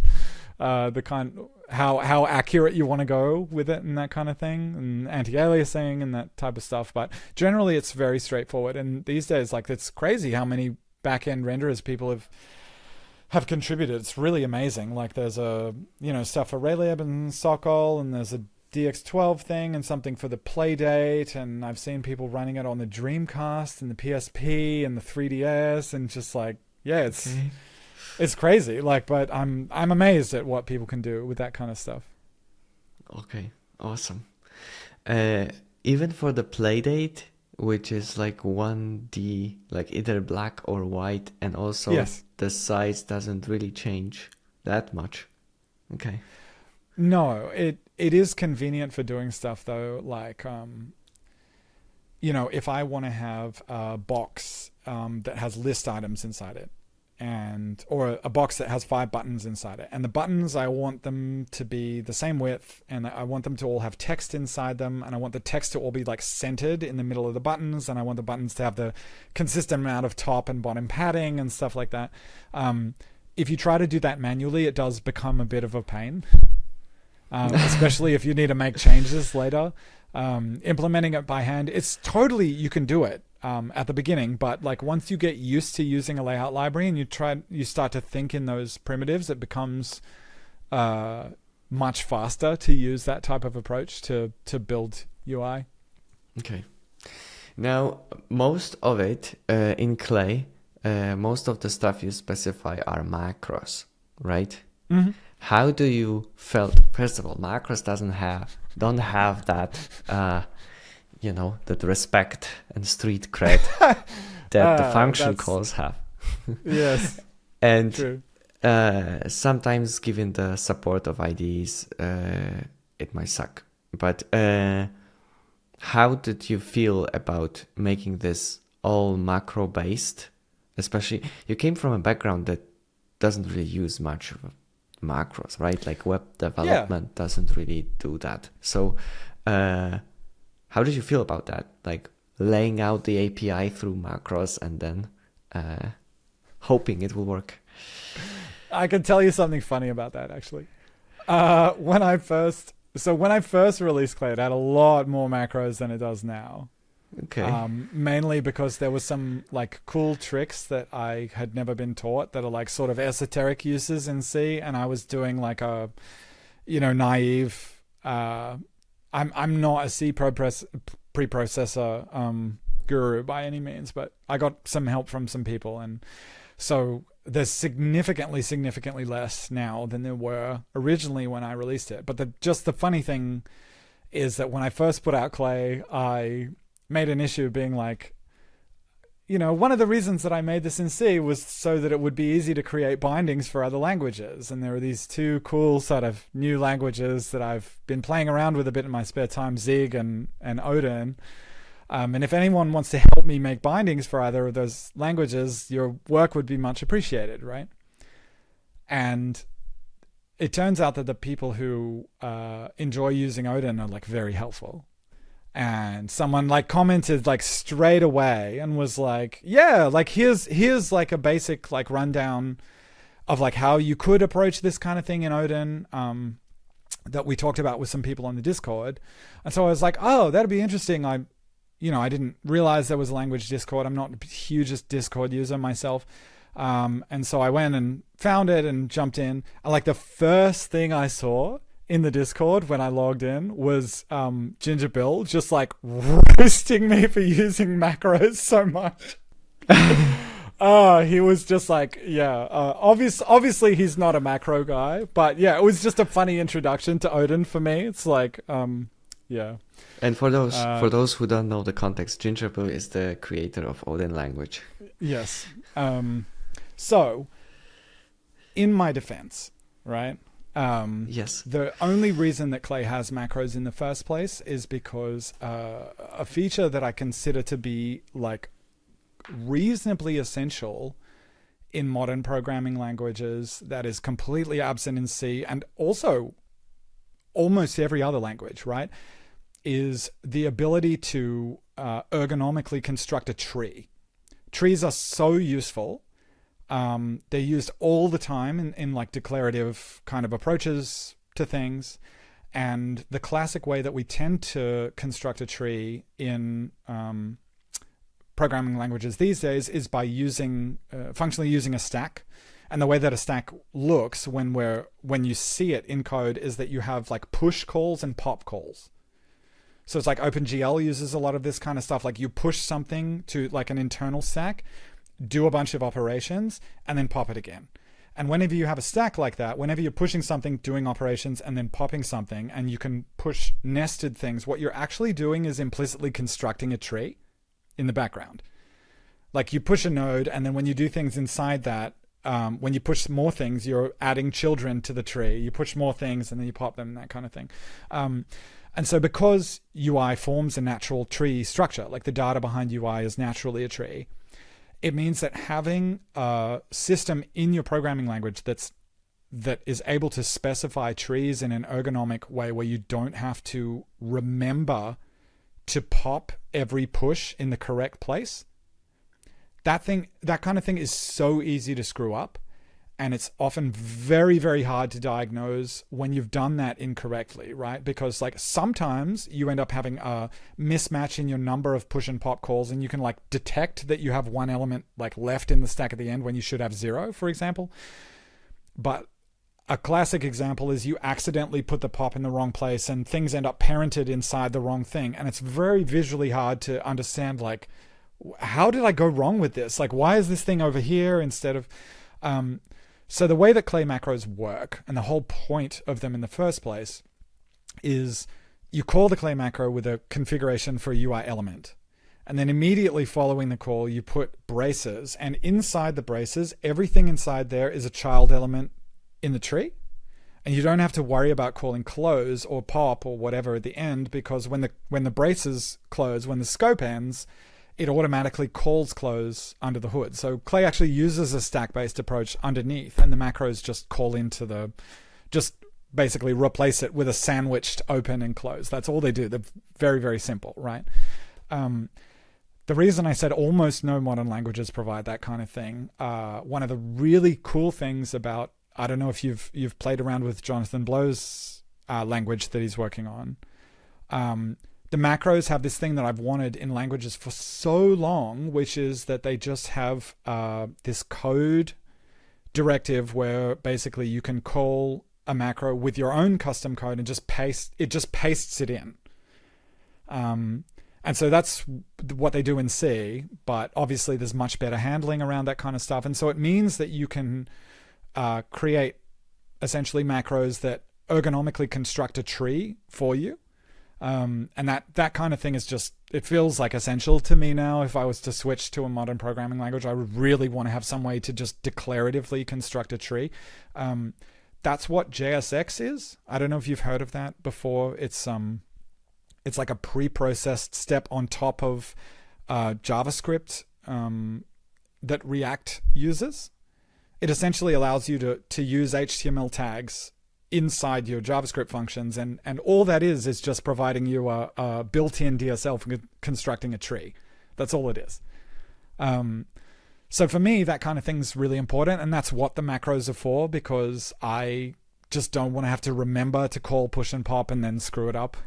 how accurate you want to go with it and that kind of thing, and anti-aliasing and that type of stuff. But generally, it's very straightforward. And these days, like, it's crazy how many backend renderers people have contributed. It's really amazing. Like, there's stuff for Raylib and Sokol, and there's a DX12 thing and something for the Playdate, and I've seen people running it on the Dreamcast and the PSP and the 3DS, and just like, yeah, it's crazy. Like, but I'm amazed at what people can do with that kind of stuff. Okay, awesome. Even for the Playdate, which is like 1D, like either black or white, and also the size doesn't really change that much. Okay. No, it is convenient for doing stuff though, like if I want to have a box that has list items inside it, or a box that has 5 buttons inside it, and the buttons, I want them to be the same width, and I want them to all have text inside them, and I want the text to all be like centered in the middle of the buttons, and I want the buttons to have the consistent amount of top and bottom padding and stuff like that. If you try to do that manually, it does become a bit of a pain. Especially if you need to make changes later. Implementing it by hand, you can do it at the beginning, but like once you get used to using a layout library and you start to think in those primitives, it becomes much faster to use that type of approach to build UI. Okay. Now, most of it in Clay, most of the stuff you specify are macros, right? Mm-hmm. How do you felt? First of all, macros don't have that, that respect and street cred that the function calls have. Yes. And true. Sometimes, given the support of IDEs, it might suck. But how did you feel about making this all macro based? Especially, you came from a background that doesn't really use much of macros, right? Like web development doesn't really do that. So how did you feel about that? Like laying out the API through macros and then hoping it will work? I can tell you something funny about that, actually. When I first So when I first released Clay, it had a lot more macros than it does now. Okay. Mainly because there was some like cool tricks that I had never been taught that are like sort of esoteric uses in C, and I was doing like a, naive. I'm not a C preprocessor guru by any means, but I got some help from some people, and so there's significantly less now than there were originally when I released it. But the funny thing is that when I first put out Clay, I made an issue of being like, one of the reasons that I made this in C was so that it would be easy to create bindings for other languages. And there are these two cool sort of new languages that I've been playing around with a bit in my spare time, Zig and Odin. And if anyone wants to help me make bindings for either of those languages, your work would be much appreciated, right? And it turns out that the people who enjoy using Odin are like very helpful. And someone like commented like straight away and was like, yeah, like here's like a basic like rundown of like how you could approach this kind of thing in Odin that we talked about with some people on the Discord. And so I was like, oh, that'd be interesting. I didn't realize there was a language Discord. I'm not the hugest Discord user myself. And so I went and found it and jumped in. And like the first thing I saw in the Discord when I logged in was Ginger Bill just like roasting me for using macros so much. He was just like, obviously he's not a macro guy, but yeah, it was just a funny introduction to Odin for me. It's like, yeah. And for those who don't know the context, Ginger Bill is the creator of Odin language. Yes. So, in my defense, right? Yes. The only reason that Clay has macros in the first place is because a feature that I consider to be like reasonably essential in modern programming languages that is completely absent in C and also almost every other language, right, is the ability to ergonomically construct a tree. Trees are so useful. They're used all the time in like declarative kind of approaches to things. And the classic way that we tend to construct a tree in programming languages these days is by functionally using a stack. And the way that a stack looks when you see it in code is that you have like push calls and pop calls. So it's like OpenGL uses a lot of this kind of stuff. Like you push something to like an internal stack, do a bunch of operations, and then pop it again. And whenever you have a stack like that, whenever you're pushing something, doing operations, and then popping something, and you can push nested things, what you're actually doing is implicitly constructing a tree in the background. Like you push a node, and then when you do things inside that, when you push more things, you're adding children to the tree. You push more things, and then you pop them, that kind of thing. And so because UI forms a natural tree structure, like the data behind UI is naturally a tree, it means that having a system in your programming language that is able to specify trees in an ergonomic way where you don't have to remember to pop every push in the correct place, that kind of thing is so easy to screw up. And it's often very, very hard to diagnose when you've done that incorrectly, right? Because like sometimes you end up having a mismatch in your number of push and pop calls, and you can like detect that you have one element like left in the stack at the end when you should have 0, for example. But a classic example is you accidentally put the pop in the wrong place and things end up parented inside the wrong thing. And it's very visually hard to understand, like, how did I go wrong with this? Like, why is this thing over here instead of... So the way that Clay macros work, and the whole point of them in the first place, is you call the Clay macro with a configuration for a UI element. And then immediately following the call, you put braces. And inside the braces, everything inside there is a child element in the tree. And you don't have to worry about calling close or pop or whatever at the end, because when the braces close, when the scope ends, it automatically calls close under the hood. So Clay actually uses a stack-based approach underneath, and the macros just call into just basically replace it with a sandwiched open and close. That's all they do. They're very, very simple, right? The reason I said almost no modern languages provide that kind of thing, one of the really cool things about, I don't know if you've played around with Jonathan Blow's language that he's working on. The macros have this thing that I've wanted in languages for so long, which is that they just have this code directive where basically you can call a macro with your own custom code and just pastes it in. And so that's what they do in C, but obviously there's much better handling around that kind of stuff. And so it means that you can create essentially macros that ergonomically construct a tree for you. And that kind of thing is just, it feels like essential to me now. If I was to switch to a modern programming language, I would really want to have some way to just declaratively construct a tree. That's what JSX is. I don't know if you've heard of that before. It's like a pre-processed step on top of JavaScript that React uses. It essentially allows you to use HTML tags inside your JavaScript functions, and all that is just providing you a built-in DSL for constructing a tree. That's all it is. So for me, that kind of thing's really important, and that's what the macros are for, because I just don't want to have to remember to call push and pop and then screw it up.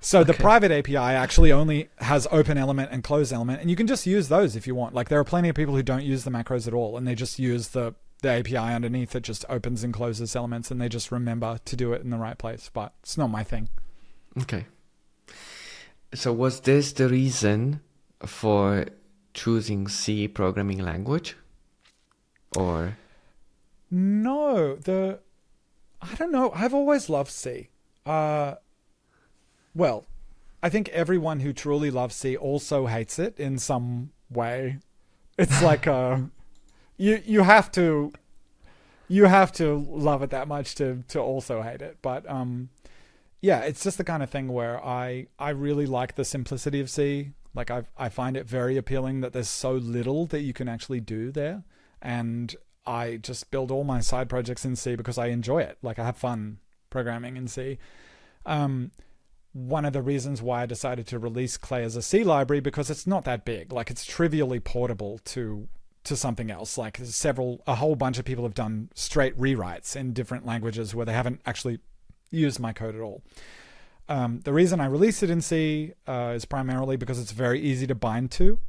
So the private API actually only has open element and close element, and you can just use those if you want. Like, there are plenty of people who don't use the macros at all, and they just use the API underneath that just opens and closes elements, and they just remember to do it in the right place. But it's not my thing. Okay. So was this the reason for choosing C programming language? Or? No, I don't know. I've always loved C. Well, I think everyone who truly loves C also hates it in some way. It's like you have to love it that much to also hate it. But yeah, it's just the kind of thing where I really like the simplicity of C. Like, I find it very appealing that there's so little that you can actually do there, and I just build all my side projects in C because I enjoy it. Like, I have fun programming in C. One of the reasons why I decided to release Clay as a C library, because it's not that big. Like, it's trivially portable to something else. Like, a whole bunch of people have done straight rewrites in different languages where they haven't actually used my code at all. The reason I release it in C is primarily because it's very easy to bind to.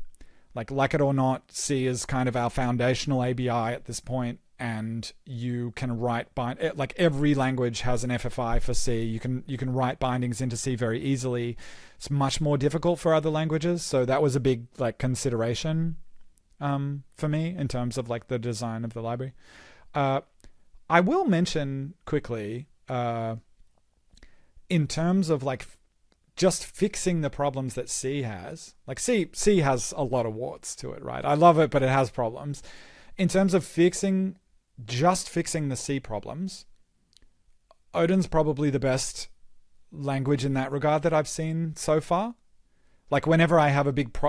Like it or not, C is kind of our foundational ABI at this point, and you can write like every language has an FFI for C. You can write bindings into C very easily. It's much more difficult for other languages, so that was a big like consideration for me in terms of like the design of the library. I will mention quickly, in terms of like just fixing the problems that C has. Like, C has a lot of warts to it, right? I love it, but it has problems. In terms of fixing the C problems, Odin's probably the best language in that regard that I've seen so far. Like, whenever I have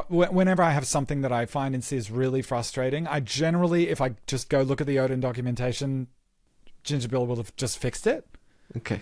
whenever I have something that I find in C is really frustrating, I generally, if I just go look at the Odin documentation, Gingerbill will have just fixed it. Okay.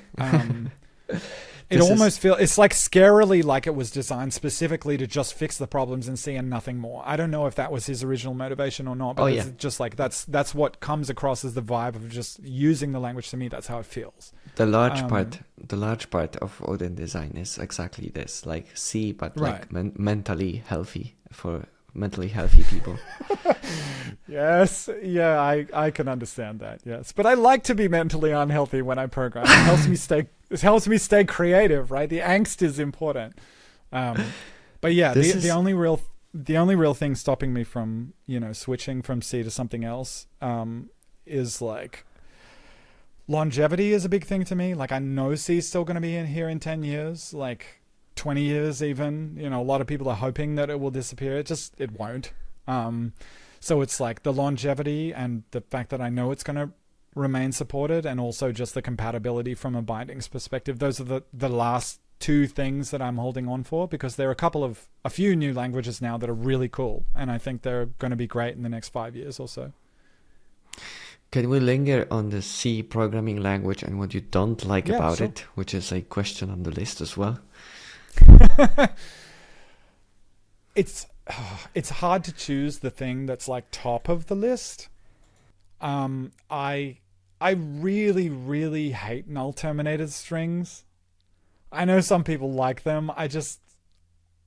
It almost feels, it's like scarily like it was designed specifically to just fix the problems in C and nothing more. I don't know if that was his original motivation or not, but it's just like that's what comes across as the vibe of just using the language. To me, that's how it feels. The large part of Odin design is exactly this, like C, but like mentally healthy for mentally healthy people. Yes, yeah, I can understand that. Yes, but I like to be mentally unhealthy when I program. It helps me stay creative, right? The angst is important. But yeah, the only real thing stopping me from switching from C to something else is like longevity is a big thing to me. Like, I know C is still going to be in here in 10 years, like 20 years even. A lot of people are hoping that it will disappear. It won't. So it's like the longevity and the fact that I know it's going to remain supported, and also just the compatibility from a bindings perspective. Those are the last two things that I'm holding on for, because there are a few new languages now that are really cool, and I think they're going to be great in the next 5 years or so. Can we linger on the C programming language and what you don't like about it, which is a question on the list as well? It's hard to choose the thing that's like top of the list. I I really, really hate null terminated strings. I know some people like them.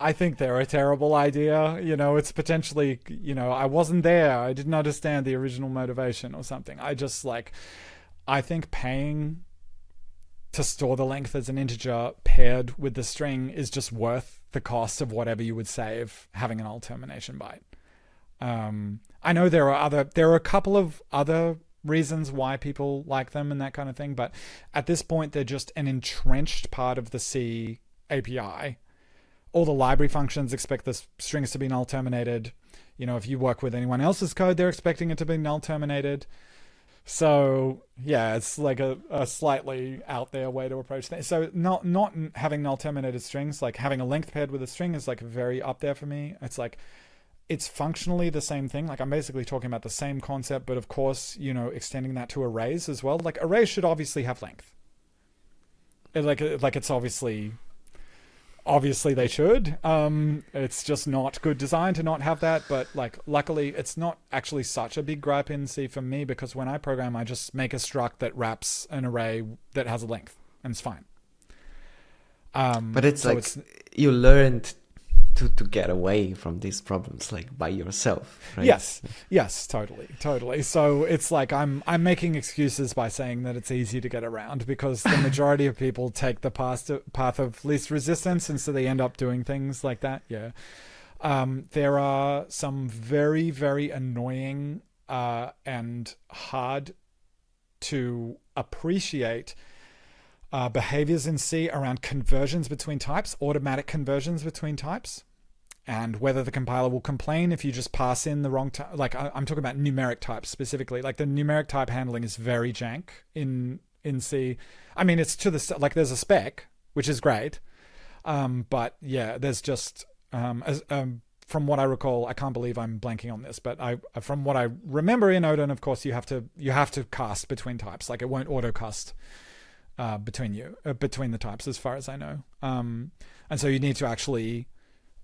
I think they're a terrible idea. It's potentially, I wasn't there. I didn't understand the original motivation or something. I think paying to store the length as an integer paired with the string is just worth the cost of whatever you would save having an null termination byte. I know there are a couple of other reasons why people like them and that kind of thing, but at this point they're just an entrenched part of the C API. All the library functions expect the strings to be null terminated. If you work with anyone else's code, they're expecting it to be null terminated. So yeah, it's like a slightly out there way to approach things. So not having null terminated strings, like having a length paired with a string, is like very up there for me. It's functionally the same thing. Like I'm basically talking about the same concept, but of course, extending that to arrays as well. Like arrays should obviously have length. It's obviously they should. It's just not good design to not have that. But like luckily, it's not actually such a big gripe in C for me, because when I program, I just make a struct that wraps an array that has a length, and it's fine. But it's so you learned to get away from these problems like by yourself, right? Yes, totally. So it's like I'm making excuses by saying that it's easy to get around, because the majority of people take the path of least resistance, and so they end up doing things like that. There are some very, very annoying and hard to appreciate behaviors in C around conversions between types, automatic conversions between types, and whether the compiler will complain if you just pass in the wrong type. Like I'm talking about numeric types specifically. Like the numeric type handling is very jank in C. I mean, it's there's a spec, which is great, but yeah, there's just from what I recall, I can't believe I'm blanking on this, but from what I remember in Odin, of course, you have to cast between types. Like it won't auto cast between the types, as far as I know. And so you need to actually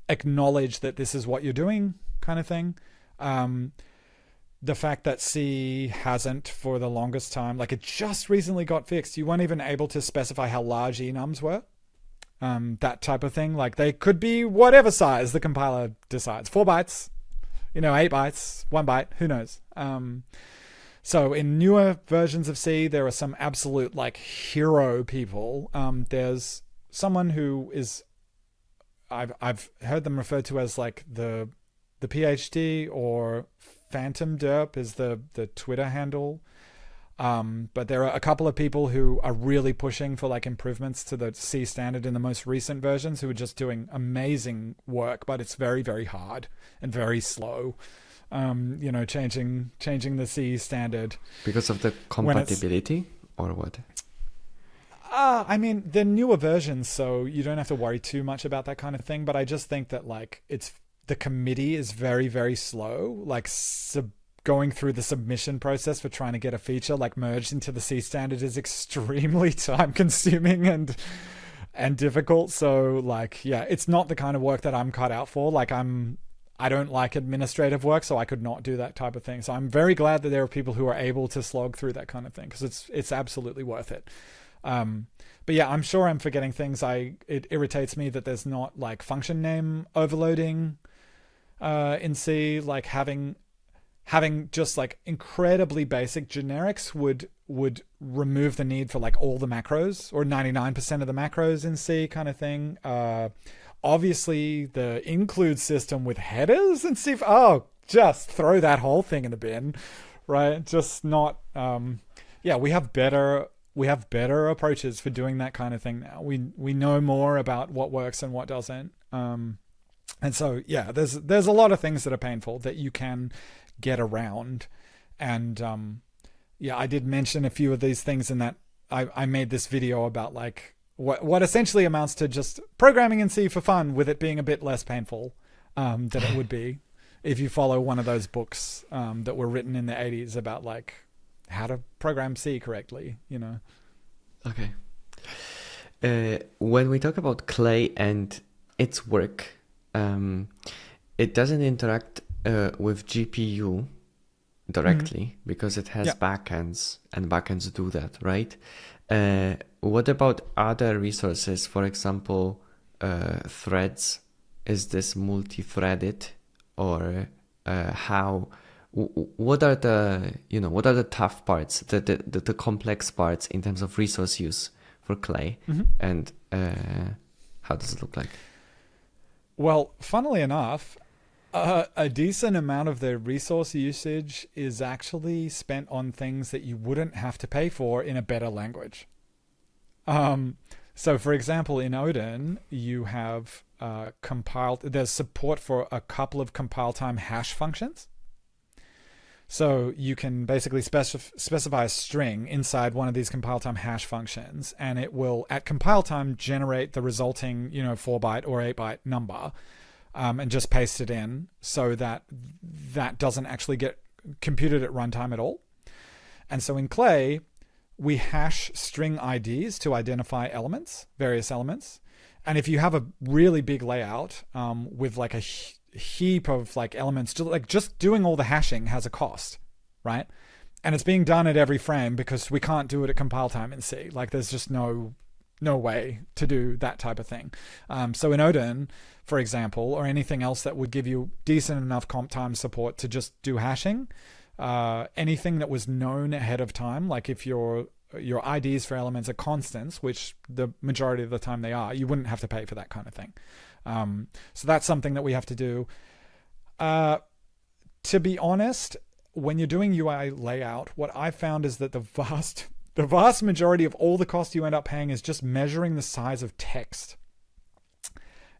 acknowledge that this is what you're doing, kind of thing. The fact that C hasn't for the longest time, like it just recently got fixed. You weren't even able to specify how large enums were. That type of thing. Like they could be whatever size the compiler decides. 4 bytes, 8 bytes, 1 byte, who knows? So in newer versions of C, there are some absolute like hero people. There's someone who is, I've heard them referred to as like the PhD, or Phantom Derp is the Twitter handle. But there are a couple of people who are really pushing for like improvements to the C standard in the most recent versions, who are just doing amazing work, but it's very, very hard and very slow. Changing the C standard because of the compatibility, or what? I mean, they're newer versions, so you don't have to worry too much about that kind of thing. But I just think that like the committee is very, very slow. Like going through the submission process for trying to get a feature like merged into the C standard is extremely time consuming and difficult. So like, yeah, it's not the kind of work that I'm cut out for. Like I don't like administrative work, so I could not do that type of thing. So I'm very glad that there are people who are able to slog through that kind of thing, because it's absolutely worth it. But yeah, I'm sure I'm forgetting things. It irritates me that there's not like function name overloading in C. Like having just like incredibly basic generics would remove the need for like all the macros, or 99% of the macros in C, kind of thing. Obviously, the include system with headers and C. Just throw that whole thing in the bin, right? Just not. We have better approaches for doing that kind of thing now. We know more about what works and what doesn't. And so yeah, there's a lot of things that are painful that you can get around. And I did mention a few of these things in that I made this video about like what essentially amounts to just programming in C for fun, with it being a bit less painful than it would be if you follow one of those books that were written in the 80s about like how to program C correctly, Okay. When we talk about Clay and its work, it doesn't interact with GPU directly because it has backends, and backends do that, right? What about other resources? For example, threads. Is this multi-threaded, or how? What are the tough parts, the complex parts in terms of resource use for Clay, and how does it look like? Well, funnily enough, a decent amount of the resource usage is actually spent on things that you wouldn't have to pay for in a better language. So, for example, in Odin, you have there's support for a couple of compile time hash functions. So you can basically specify a string inside one of these compile time hash functions, and it will, at compile time, generate the resulting 4-byte or 8-byte number, and just paste it in so that doesn't actually get computed at runtime at all. And so in Clay, we hash string IDs to identify various elements. And if you have a really big layout with like a heap of like elements, just doing all the hashing has a cost, right? And it's being done at every frame because we can't do it at compile time in C. Like there's just no way to do that type of thing. So in Odin, for example, or anything else that would give you decent enough comp time support to just do hashing, anything that was known ahead of time, like if your IDs for elements are constants, which the majority of the time they are, you wouldn't have to pay for that kind of thing. So that's something that we have to do. To be honest, when you're doing UI layout, what I found is that the vast majority of all the cost you end up paying is just measuring the size of text.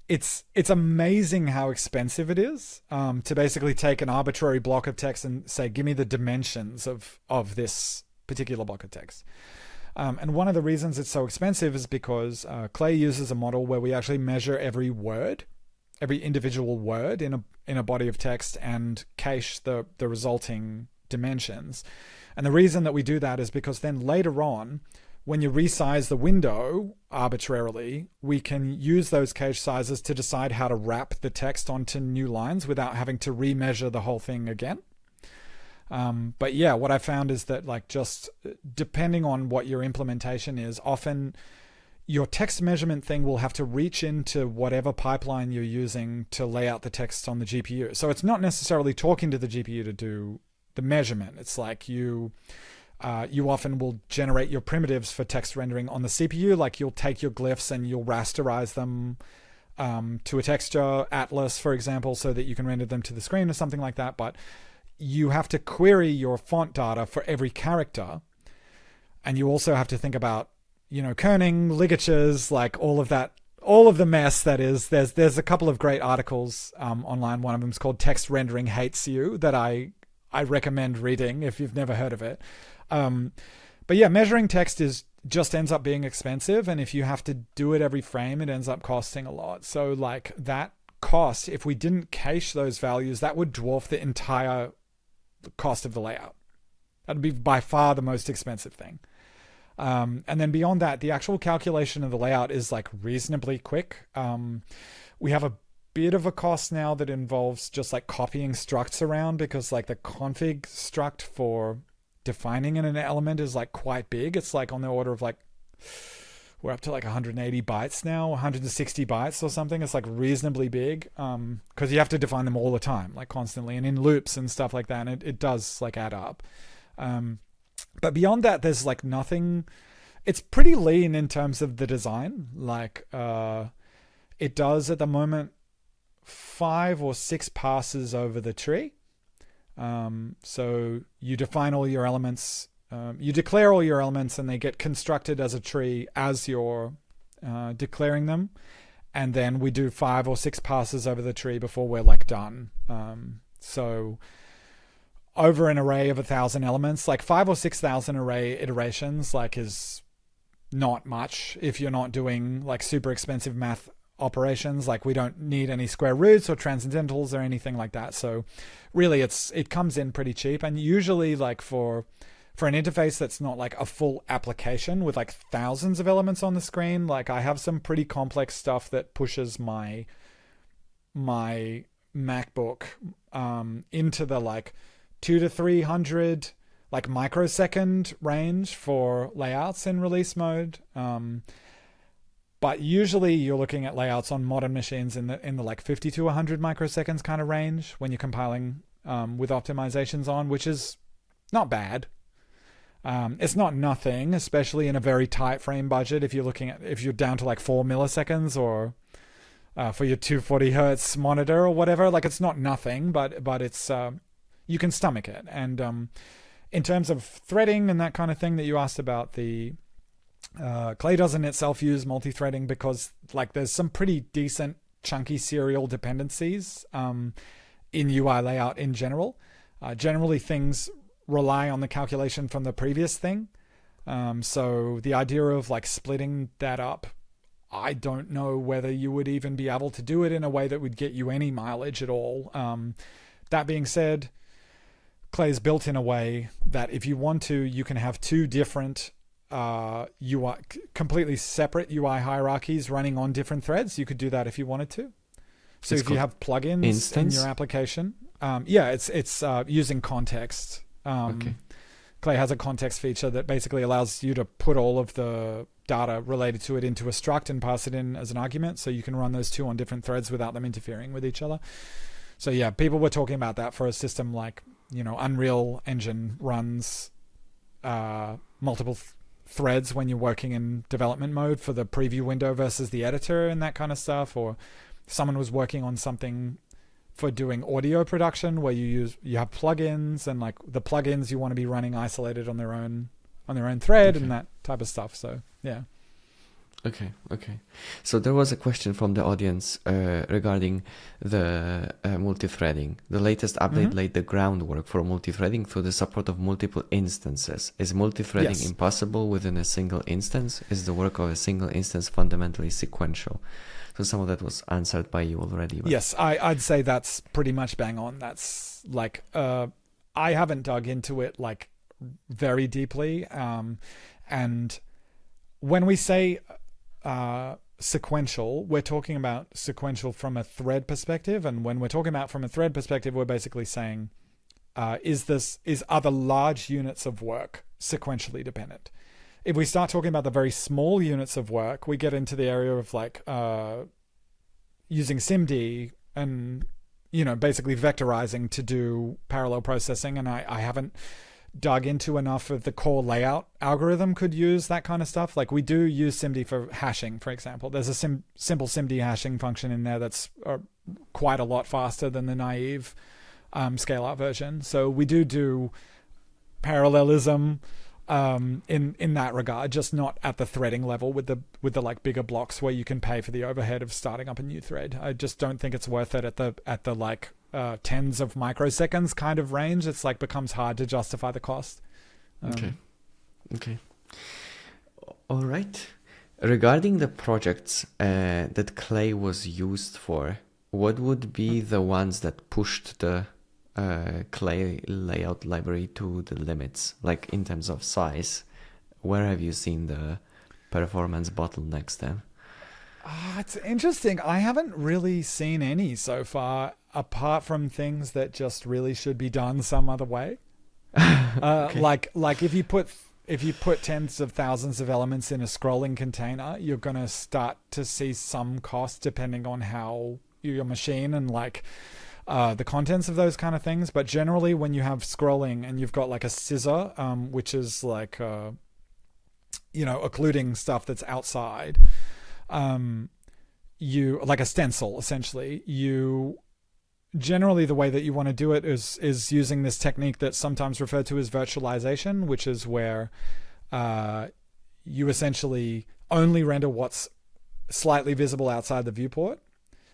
It's amazing how expensive it is to basically take an arbitrary block of text and say, give me the dimensions of this particular block of text. And one of the reasons it's so expensive is because Clay uses a model where we actually measure every individual word in a body of text and cache the resulting dimensions. And the reason that we do that is because then later on, when you resize the window arbitrarily, we can use those cache sizes to decide how to wrap the text onto new lines without having to remeasure the whole thing again. But yeah, what I found is that like just depending on what your implementation is, often your text measurement thing will have to reach into whatever pipeline you're using to lay out the text on the GPU. So it's not necessarily talking to the GPU to do the measurement. It's like you often will generate your primitives for text rendering on the CPU. Like you'll take your glyphs and you'll rasterize them to a texture atlas, for example, so that you can render them to the screen or something like that. But you have to query your font data for every character. And you also have to think about, kerning, ligatures, like all of that, all of the mess that is. There's a couple of great articles online. One of them is called Text Rendering Hates You that I recommend reading if you've never heard of it. But yeah, measuring text just ends up being expensive. And if you have to do it every frame, it ends up costing a lot. So like that cost, if we didn't cache those values, that would dwarf the entire cost of the layout. That'd be by far the most expensive thing. And then beyond that, the actual calculation of the layout is like reasonably quick. We have a bit of a cost now that involves just like copying structs around because like the config struct for defining in an element is like quite big. It's like on the order of like, we're up to like 180 bytes now, 160 bytes or something. It's like reasonably big because you have to define them all the time, like constantly and in loops and stuff like that. And it does like add up. But beyond that, there's like nothing. It's pretty lean in terms of the design. Like it does at the moment 5 or 6 passes over the tree. So you define all your elements. You declare all your elements and they get constructed as a tree as you're declaring them. And then we do 5 or 6 passes over the tree before we're like done. So over an array of 1,000 elements, like 5,000 or 6,000 array iterations, like is not much if you're not doing like super expensive math operations. Like we don't need any square roots or transcendentals or anything like that. So really it comes in pretty cheap. And usually like for an interface that's not like a full application with like thousands of elements on the screen, like I have some pretty complex stuff that pushes my MacBook into the like 2 to 300 like microsecond range for layouts in release mode. But usually you're looking at layouts on modern machines in the like 50 to 100 microseconds kind of range when you're compiling with optimizations on, which is not bad. It's not nothing, especially in a very tight frame budget. If you're down to like 4 milliseconds or for your 240 hertz monitor or whatever, like it's not nothing, but it's you can stomach it. And in terms of threading and that kind of thing that you asked about, the Clay doesn't itself use multi-threading because like there's some pretty decent chunky serial dependencies in UI layout in general. Generally things rely on the calculation from the previous thing. So the idea of like splitting that up, I don't know whether you would even be able to do it in a way that would get you any mileage at all. That being said, Clay is built in a way that if you want to, you can have two different UI, completely separate UI hierarchies running on different threads. You could do that if you wanted to. So if you have plugins in your application, it's using context. Okay. Clay has a context feature that basically allows you to put all of the data related to it into a struct and pass it in as an argument, so you can run those two on different threads without them interfering with each other. So yeah, people were talking about that for a system like, Unreal Engine runs multiple threads when you're working in development mode for the preview window versus the editor and that kind of stuff. Or someone was working on something for doing audio production where you have plugins, and like the plugins you want to be running isolated on their own thread and that type of stuff. So yeah. Okay. So there was a question from the audience regarding the multi-threading. The latest update laid the groundwork for multi-threading through the support of multiple instances. Is multi-threading impossible within a single instance? Is the work of a single instance fundamentally sequential? So some of that was answered by you already. Yes, I'd say that's pretty much bang on. That's like, I haven't dug into it like very deeply. And when we say sequential, we're talking about sequential from a thread perspective. And when we're talking about from a thread perspective, we're basically saying, are the large units of work sequentially dependent? If we start talking about the very small units of work, we get into the area of like using SIMD and, basically vectorizing to do parallel processing. And I haven't dug into enough of the core layout algorithm could use that kind of stuff. Like we do use SIMD for hashing, for example. There's a simple SIMD hashing function in there that's quite a lot faster than the naive scale-out version. So we do parallelism in that regard, just not at the threading level with the like bigger blocks where you can pay for the overhead of starting up a new thread. I just don't think it's worth it at the like tens of microseconds kind of range. It's like becomes hard to justify the cost. Okay. All right. Regarding the projects that Clay was used for, what would be the ones that pushed the Clay layout library to the limits, like in terms of size? Where have you seen the performance bottlenecks then? It's interesting. I haven't really seen any so far, apart from things that just really should be done some other way. Okay. Like if you put tens of thousands of elements in a scrolling container, you're going to start to see some cost depending on how your machine and like the contents of those kind of things. But generally when you have scrolling and you've got like a scissor, which is like, occluding stuff that's outside, you like a stencil, essentially, generally the way that you want to do it is using this technique that's sometimes referred to as virtualization, which is where you essentially only render what's slightly visible outside the viewport.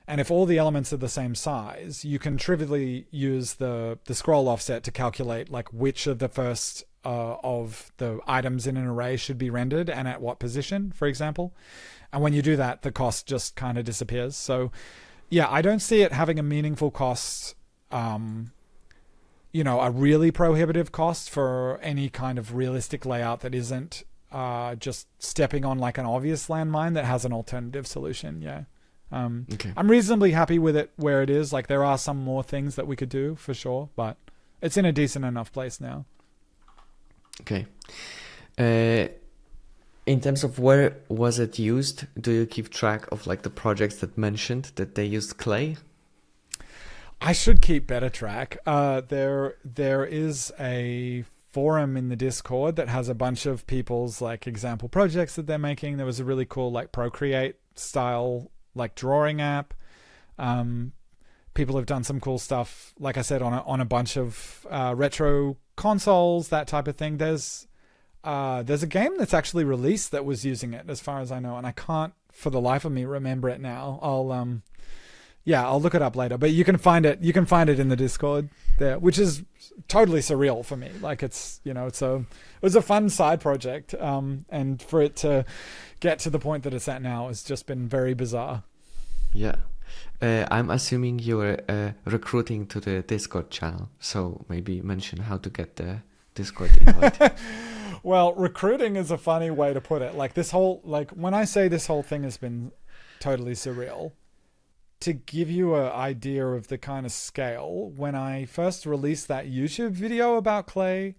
And if all the elements are the same size, you can trivially use the scroll offset to calculate like which of the first of the items in an array should be rendered and at what position, for example. And when you do that, the cost just kind of disappears. So yeah, I don't see it having a meaningful cost, a really prohibitive cost for any kind of realistic layout that isn't just stepping on like an obvious landmine that has an alternative solution. Yeah. Okay. I'm reasonably happy with it where it is. Like there are some more things that we could do for sure, but it's in a decent enough place now. Okay. In terms of where was it used, do you keep track of like the projects that mentioned that they used Clay? I should keep better track. There is a forum in the Discord that has a bunch of people's like example projects that they're making. There was a really cool like Procreate style like drawing app. People have done some cool stuff, like I said, on a bunch of retro consoles, that type of thing. There's a game that's actually released that was using it, as far as I know, and I can't for the life of me remember it now. I'll look it up later, but you can find it in the Discord there, which is totally surreal for me. Like it was a fun side project, and for it to get to the point that it's at now has just been very bizarre. Yeah. I'm assuming you were recruiting to the Discord channel, so maybe mention how to get the Discord invite. Well, recruiting is a funny way to put it. Like when I say this whole thing has been totally surreal, to give you an idea of the kind of scale, when I first released that YouTube video about Clay,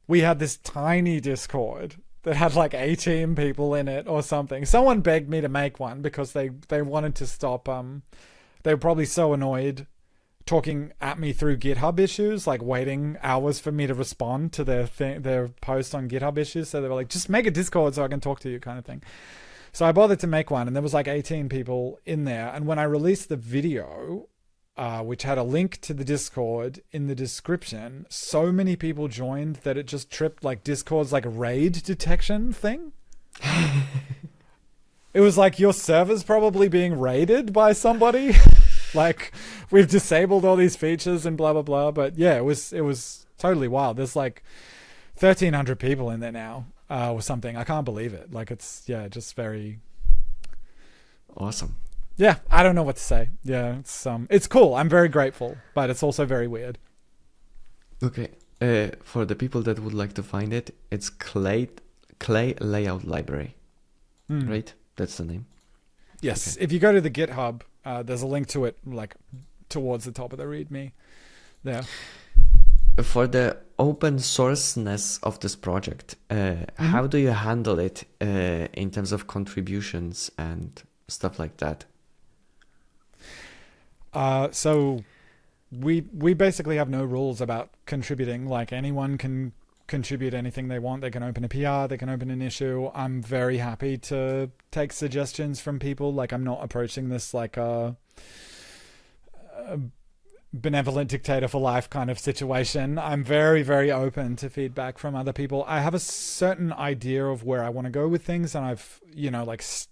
we had this tiny Discord that had like 18 people in it or something. Someone begged me to make one because they wanted to stop. They were probably so annoyed talking at me through GitHub issues, like waiting hours for me to respond to their post on GitHub issues. So they were like, just make a Discord so I can talk to you, kind of thing. So I bothered to make one, and there was like 18 people in there. And when I released the video, which had a link to the Discord in the description, so many people joined that it just tripped like Discord's like raid detection thing. It was like, your server's probably being raided by somebody. Like, we've disabled all these features and blah, blah, blah. But yeah, it was totally wild. There's like 1,300 people in there now, or something. I can't believe it. Like, it's, just very awesome. Yeah, I don't know what to say. Yeah, it's cool. I'm very grateful, but it's also very weird. Okay. For the people that would like to find it, it's Clay Layout Library. Right? That's the name. Yes. Okay. If you go to the GitHub, there's a link to it, like towards the top of the README there. For the open sourceness of this project, how do you handle it in terms of contributions and stuff like that? So we basically have no rules about contributing. Like, anyone can contribute anything they want. They can open a PR, they can open an issue. I'm very happy to take suggestions from people. Like, I'm not approaching this like a benevolent dictator for life kind of situation. I'm very, very open to feedback from other people. I have a certain idea of where I want to go with things, and I've,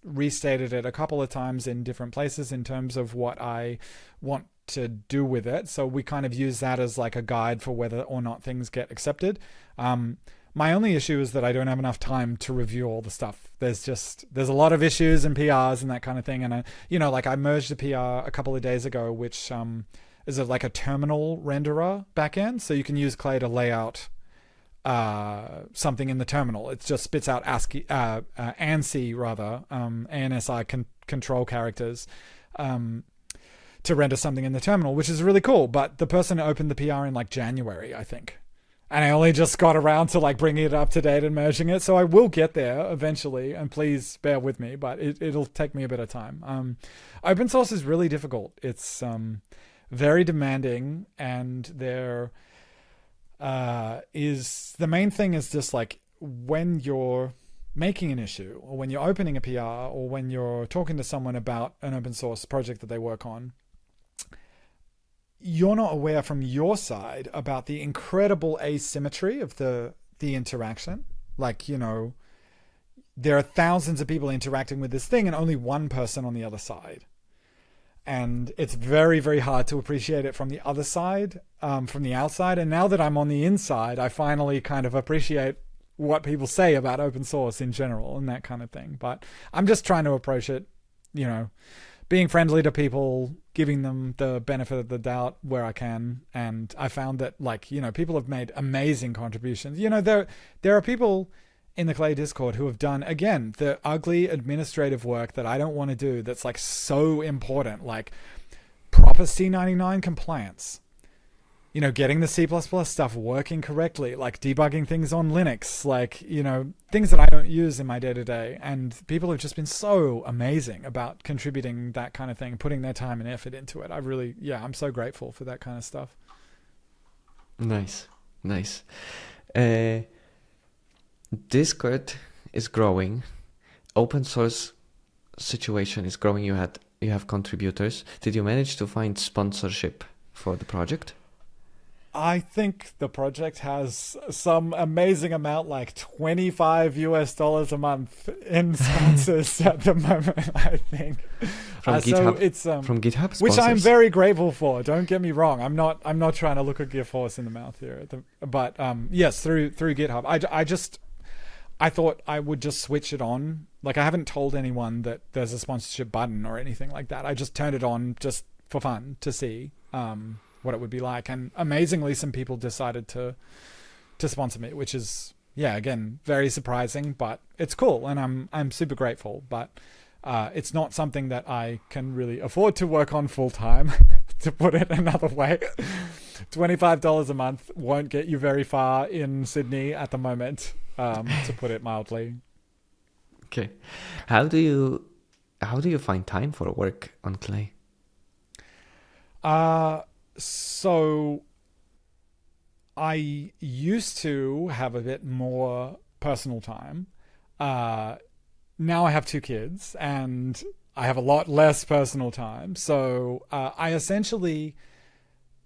restated it a couple of times in different places in terms of what I want to do with it. So we kind of use that as like a guide for whether or not things get accepted. My only issue is that I don't have enough time to review all the stuff. There's a lot of issues and PRs and that kind of thing. And I merged a PR a couple of days ago, which is like a terminal renderer backend. So you can use Clay to lay out something in the terminal. It just spits out ANSI control characters to render something in the terminal, which is really cool. But the person opened the PR in like January, I think. And I only just got around to like bringing it up to date and merging it. So I will get there eventually, and please bear with me, but it'll take me a bit of time. Open source is really difficult. It's very demanding, and there is the main thing is just like when you're making an issue, or when you're opening a PR, or when you're talking to someone about an open source project that they work on, you're not aware from your side about the incredible asymmetry of the interaction. Like, there are thousands of people interacting with this thing and only one person on the other side. And it's very, very hard to appreciate it from the other side, from the outside. And now that I'm on the inside, I finally kind of appreciate what people say about open source in general and that kind of thing. But I'm just trying to approach it, being friendly to people, giving them the benefit of the doubt where I can. And I found that, people have made amazing contributions. There are people in the Clay Discord who have done, again, the ugly administrative work that I don't want to do, that's like so important, like proper C99 compliance, getting the C++ stuff working correctly, like debugging things on Linux, like, things that I don't use in my day-to-day. And people have just been so amazing about contributing that kind of thing, putting their time and effort into it. I'm so grateful for that kind of stuff. Nice. Discord is growing. Open source situation is growing. You have contributors. Did you manage to find sponsorship for the project? I think the project has some amazing amount, like $25 a month in sponsors at the moment, I think. From GitHub? So it's from GitHub sponsors? which I'm very grateful for. Don't get me wrong. I'm not trying to look a gift horse in the mouth here. But yes, through GitHub. I thought I would just switch it on. Like, I haven't told anyone that there's a sponsorship button or anything like that. I just turned it on just for fun to see what it would be like. And amazingly, some people decided to sponsor me, which is, again, very surprising, but it's cool. And I'm super grateful. But it's not something that I can really afford to work on full time, to put it another way. $25 a month won't get you very far in Sydney at the moment, to put it mildly. Okay. How do you find time for work on Clay? So I used to have a bit more personal time. Now I have 2 kids and I have a lot less personal time. So I essentially,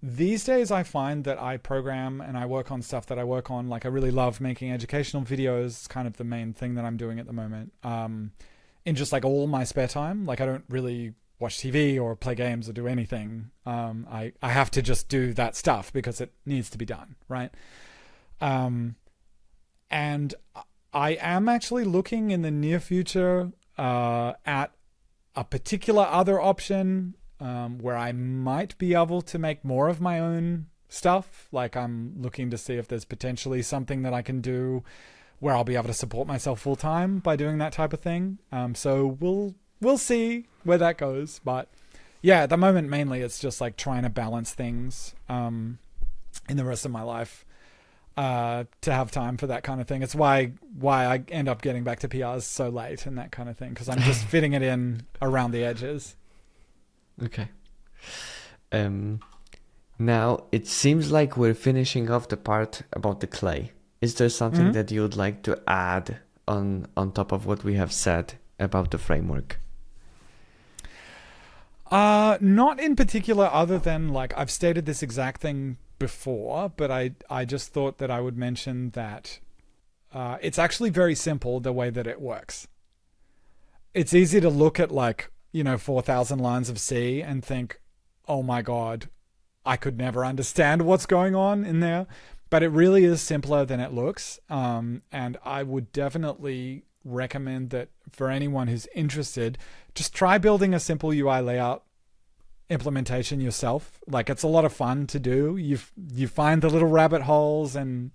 these days I find that I program and I work on stuff that I work on. Like, I really love making educational videos. It's kind of the main thing that I'm doing at the moment. In just like all my spare time. Like, I don't really watch TV or play games or do anything. I have to just do that stuff because it needs to be done, right? And I am actually looking in the near future at a particular other option where I might be able to make more of my own stuff. Like, I'm looking to see if there's potentially something that I can do where I'll be able to support myself full time by doing that type of thing. So we'll see where that goes. But yeah, at the moment, mainly it's just like trying to balance things in the rest of my life to have time for that kind of thing. It's why I end up getting back to PRs so late and that kind of thing, because I'm just fitting it in around the edges. Okay. Now it seems like we're finishing off the part about the Clay. Is there something that you would like to add on top of what we have said about the framework? Not in particular, other than, like, I've stated this exact thing before, but I just thought that I would mention that it's actually very simple the way that it works. It's easy to look at, like, 4,000 lines of C and think, oh my God, I could never understand what's going on in there. But it really is simpler than it looks. And I would definitely recommend that for anyone who's interested, just try building a simple UI layout implementation yourself. Like, it's a lot of fun to do. You find the little rabbit holes and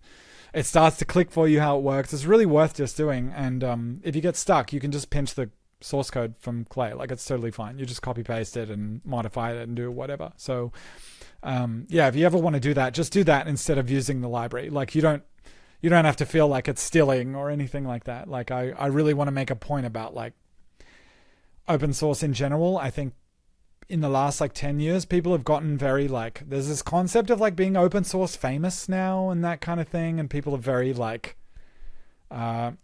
it starts to click for you how it works. It's really worth just doing. And if you get stuck, you can just pinch the source code from Clay. Like, it's totally fine. You just copy paste it and modify it and do whatever. So if you ever want to do that, just do that instead of using the library. Like, you don't have to feel like it's stealing or anything like that. Like, I really want to make a point about, like, open source in general. I think in the last, like, 10 years, people have gotten very, like, there's this concept of, like, being open source famous now and that kind of thing. And people are very, like,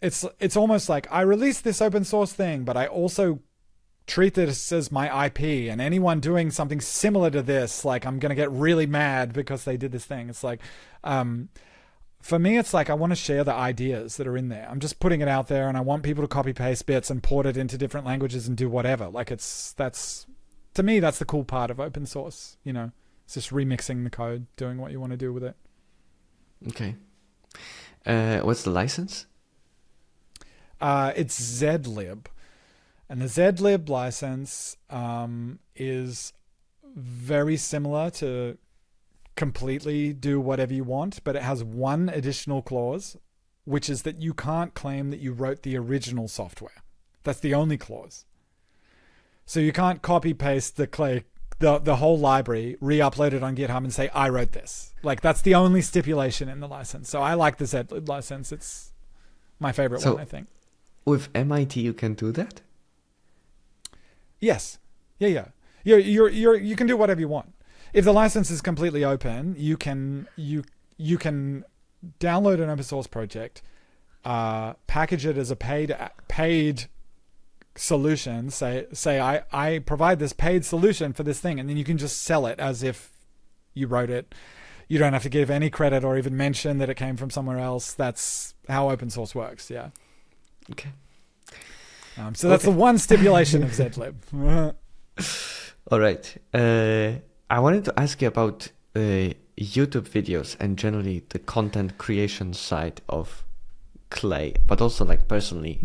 it's almost like, I released this open source thing, but I also treat this as my IP, and anyone doing something similar to this, like, I'm going to get really mad because they did this thing. It's like, for me, it's like, I want to share the ideas that are in there. I'm just putting it out there and I want people to copy paste bits and port it into different languages and do whatever. Like, to me, that's the cool part of open source. It's just remixing the code, doing what you want to do with it. Okay. What's the license? It's zlib. And the zlib license is very similar to completely do whatever you want, but it has one additional clause, which is that you can't claim that you wrote the original software. That's the only clause. So you can't copy paste the Clay the whole library, re-upload it on GitHub and say, I wrote this. Like, that's the only stipulation in the license. So I like the zlib license. It's my favorite one, I think. With MIT, you can do that? Yes. Yeah. You can do whatever you want. If the license is completely open, you can download an open source project, package it as a paid solution. Say I provide this paid solution for this thing, and then you can just sell it as if you wrote it. You don't have to give any credit or even mention that it came from somewhere else. That's how open source works. Yeah. Okay. So that's the one stipulation of zlib. All right. I wanted to ask you about YouTube videos and generally the content creation side of Clay, but also like personally,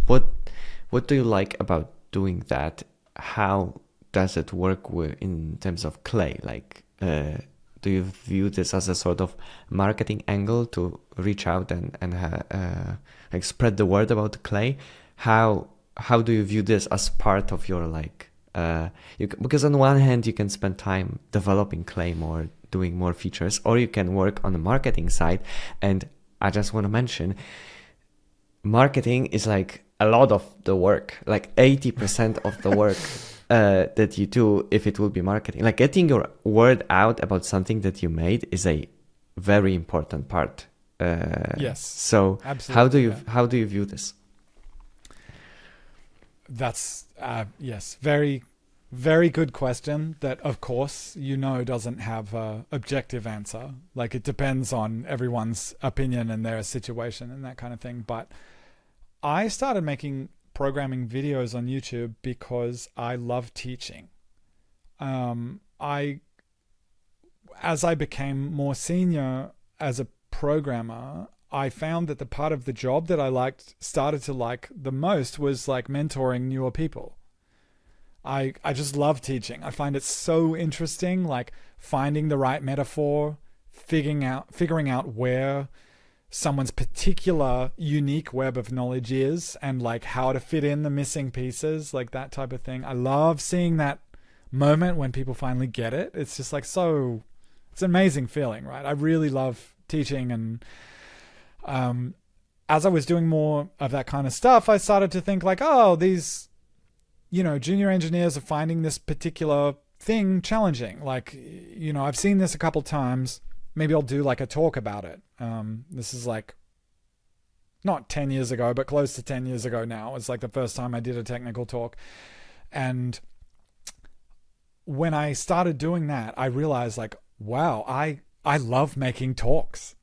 what do you like about doing that? How does it work in terms of Clay? Like, do you view this as a sort of marketing angle to reach out and like spread the word about Clay? How do you view this as part of your like? Because on one hand you can spend time developing Clay more, doing more features, or you can work on the marketing side. And I just want to mention, marketing is like a lot of the work, like 80% of the work that you do, if it will be marketing. Like getting your word out about something that you made is a very important part. Yes. So absolutely, how do you view this? That's yes, very, very good question that, of course, doesn't have an objective answer. Like, it depends on everyone's opinion and their situation and that kind of thing. But I started making programming videos on YouTube because I love teaching. As I became more senior as a programmer, I found that the part of the job that I started to like the most was like mentoring newer people. I just love teaching. I find it so interesting, like finding the right metaphor, figuring out where someone's particular unique web of knowledge is, and like how to fit in the missing pieces, like that type of thing. I love seeing that moment when people finally get it. It's just like it's an amazing feeling, right? I really love teaching, and as I was doing more of that kind of stuff, I started to think like, oh, these, junior engineers are finding this particular thing challenging. Like, I've seen this a couple times. Maybe I'll do like a talk about it. This is like not 10 years ago, but close to 10 years ago now. It's like the first time I did a technical talk. And when I started doing that, I realized like, wow, I love making talks.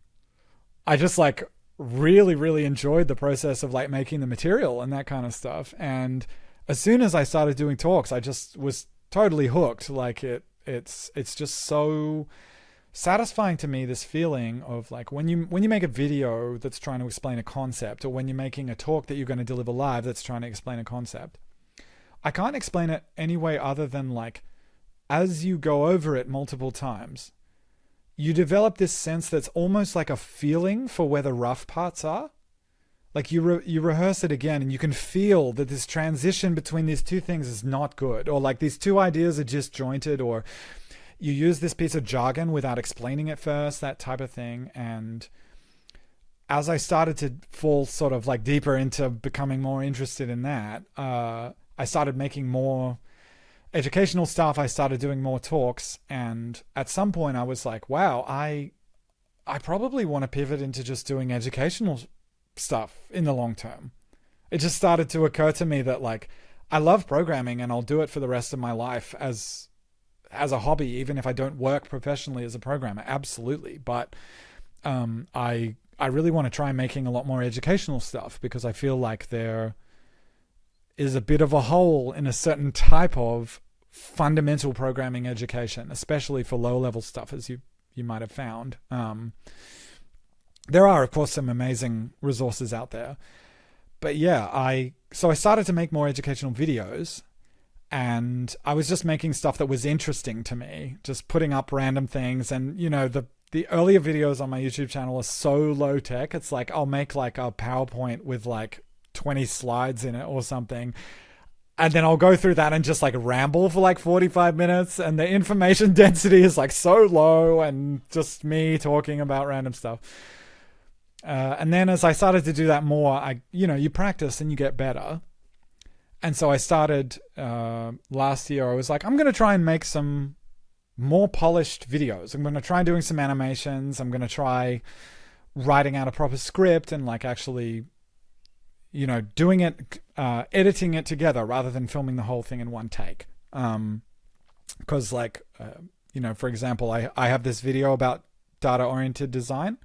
I just like really, really enjoyed the process of like making the material and that kind of stuff. And as soon as I started doing talks, I just was totally hooked. Like it's just so satisfying to me, this feeling of like when you make a video that's trying to explain a concept, or when you're making a talk that you're going to deliver live that's trying to explain a concept. I can't explain it any way other than like, as you go over it multiple times, you develop this sense that's almost like a feeling for where the rough parts are. Like you rehearse it again, and you can feel that this transition between these two things is not good, or like these two ideas are disjointed, or you use this piece of jargon without explaining it first, that type of thing. And as I started to fall sort of like deeper into becoming more interested in that, I started making more educational stuff. I started doing more talks, and at some point I was like, wow, I probably want to pivot into just doing educational stuff in the long term. It just started to occur to me that like, I love programming and I'll do it for the rest of my life as a hobby, even if I don't work professionally as a programmer. Absolutely. But I really want to try making a lot more educational stuff, because I feel like there is a bit of a hole in a certain type of fundamental programming education, especially for low-level stuff, as you might have found. There are, of course, some amazing resources out there. But yeah, so I started to make more educational videos, and I was just making stuff that was interesting to me, just putting up random things. And, the earlier videos on my YouTube channel are so low tech. It's like I'll make like a PowerPoint with like 20 slides in it or something. And then I'll go through that and just like ramble for like 45 minutes, and the information density is like so low, and just me talking about random stuff. And then as I started to do that more, you practice and you get better. And so I started last year, I was like, I'm going to try and make some more polished videos. I'm going to try doing some animations. I'm going to try writing out a proper script and like actually, doing it, editing it together rather than filming the whole thing in one take. Because for example, I have this video about data-oriented design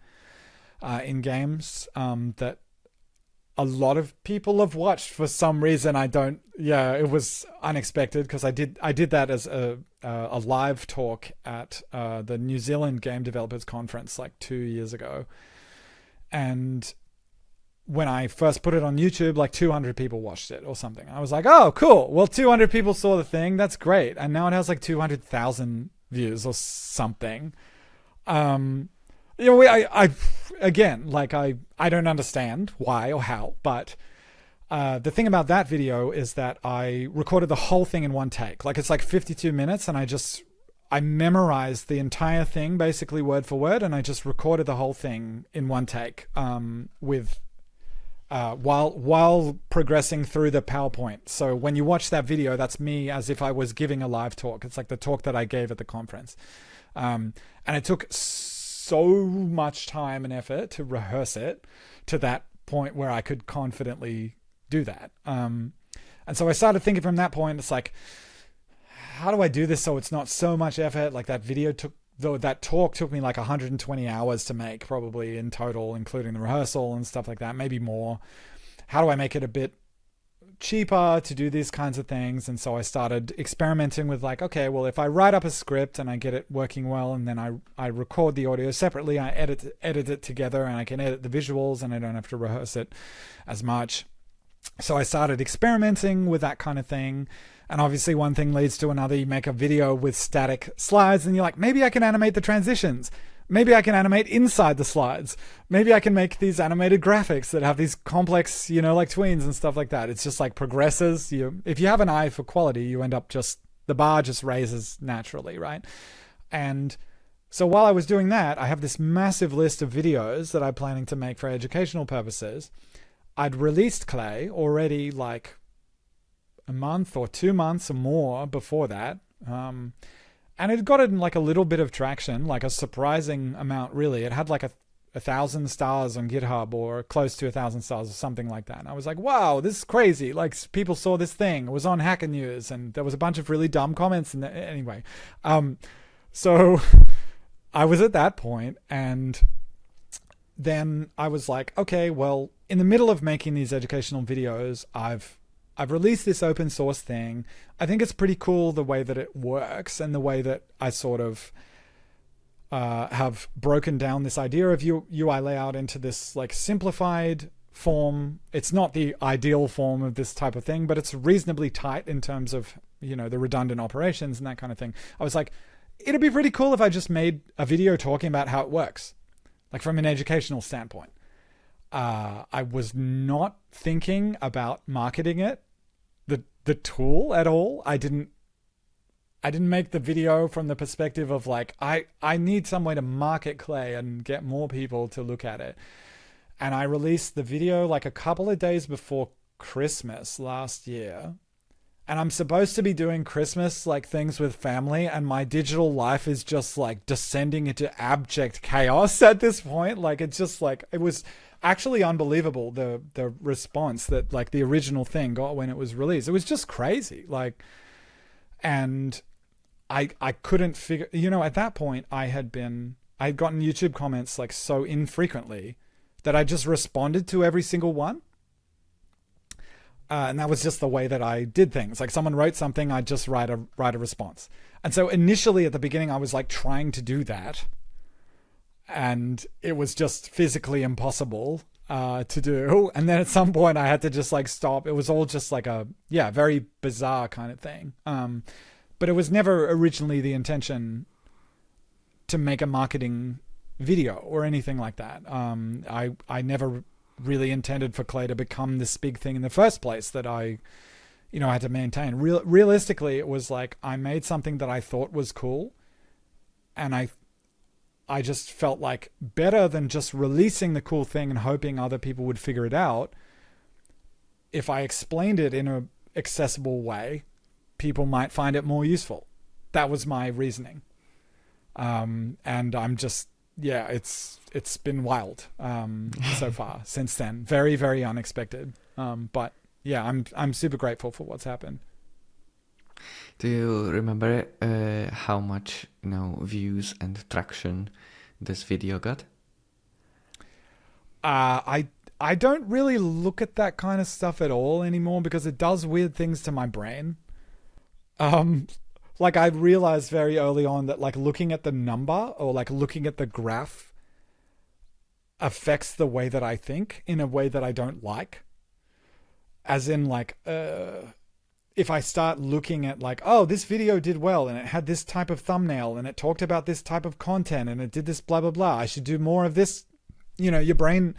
in games that a lot of people have watched. For some reason, it was unexpected, because I did that as a live talk at the New Zealand Game Developers Conference like 2 years ago. And when I first put it on YouTube, like 200 people watched it or something. I was like, oh, cool. Well, 200 people saw the thing. That's great. And now it has like 200,000 views or something. I don't understand why or how, but the thing about that video is that I recorded the whole thing in one take. Like, it's like 52 minutes, and I memorized the entire thing basically word for word, and I just recorded the whole thing in one take while progressing through the PowerPoint. So when you watch that video, that's me as if I was giving a live talk. It's like the talk that I gave at the conference. And it took so much time and effort to rehearse it to that point where I could confidently do that. And so I started thinking from that point, it's like, how do I do this so it's not so much effort? Like, that talk took me like 120 hours to make, probably in total, including the rehearsal and stuff like that, maybe more. How do I make it a bit cheaper to do these kinds of things? And so I started experimenting with like, okay, well, if I write up a script and I get it working well, and then I record the audio separately, I edit it together, and I can edit the visuals, and I don't have to rehearse it as much. So I started experimenting with that kind of thing. And obviously one thing leads to another. You make a video with static slides, and you're like, maybe I can animate the transitions. Maybe I can animate inside the slides. Maybe I can make these animated graphics that have these complex, like tweens and stuff like that. It's just like progresses. If you have an eye for quality, you end up the bar just raises naturally, right? And so while I was doing that, I have this massive list of videos that I'm planning to make for educational purposes. I'd released Clay already like a month or 2 months or more before that. And it got in like a little bit of traction, like a surprising amount, really. It had like 1,000 stars on GitHub, or close to 1,000 stars or something like that. And I was like, wow, this is crazy. Like, people saw this thing. It was on Hacker News, and there was a bunch of really dumb comments. And anyway, so I was at that point, and then I was like, okay, well, in the middle of making these educational videos, I've released this open source thing. I think it's pretty cool the way that it works, and the way that I sort of have broken down this idea of UI layout into this like simplified form. It's not the ideal form of this type of thing, but it's reasonably tight in terms of, the redundant operations and that kind of thing. I was like, it'd be pretty cool if I just made a video talking about how it works, like from an educational standpoint. I was not thinking about marketing it, the tool at all. I didn't make the video from the perspective of like, I need some way to market Clay and get more people to look at it. And I released the video like a couple of days before Christmas last year. And I'm supposed to be doing Christmas like things with family, and my digital life is just like descending into abject chaos at this point. Like, it's just like, it was actually unbelievable, the response that like the original thing got when it was released. It was just crazy. Like, and I couldn't figure, at that point I had gotten YouTube comments like so infrequently that I just responded to every single one. And that was just the way that I did things. Like, someone wrote something, I'd just write a response. And so initially at the beginning, I was like trying to do that, and it was just physically impossible to do. And then at some point I had to just like stop. It was all just like a very bizarre kind of thing. But it was never originally the intention to make a marketing video or anything like that. I never really intended for Clay to become this big thing in the first place that I I had to maintain. Realistically, it was like I made something that I thought was cool, and I just felt like better than just releasing the cool thing and hoping other people would figure it out. If I explained it in a accessible way, people might find it more useful. That was my reasoning. And I'm just, it's been wild so far since then. Very, very unexpected. But yeah, I'm super grateful for what's happened. Do you remember how much views and traction this video got? I don't really look at that kind of stuff at all anymore because it does weird things to my brain. Like I realized very early on that like looking at the number or like looking at the graph affects the way that I think in a way that I don't like. As in like, if I start looking at like, oh, this video did well and it had this type of thumbnail and it talked about this type of content and it did this blah, blah, blah. I should do more of this. Your brain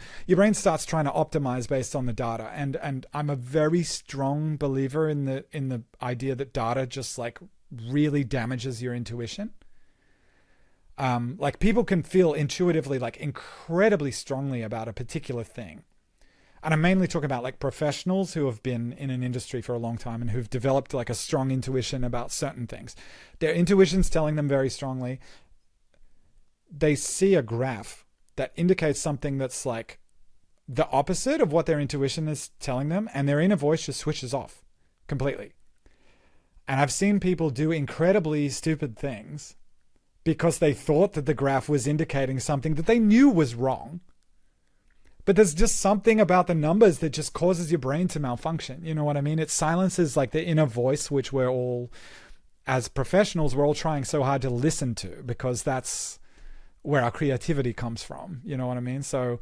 starts trying to optimize based on the data. And I'm a very strong believer in the idea that data just like really damages your intuition. Like people can feel intuitively like incredibly strongly about a particular thing. And I'm mainly talking about like professionals who have been in an industry for a long time and who've developed like a strong intuition about certain things. Their intuition's telling them very strongly. They see a graph that indicates something that's like the opposite of what their intuition is telling them, and their inner voice just switches off completely. And I've seen people do incredibly stupid things because they thought that the graph was indicating something that they knew was wrong. But there's just something about the numbers that just causes your brain to malfunction. You know what I mean? It silences like the inner voice, which we're all, as professionals, we're all trying so hard to listen to because that's where our creativity comes from. You know what I mean? So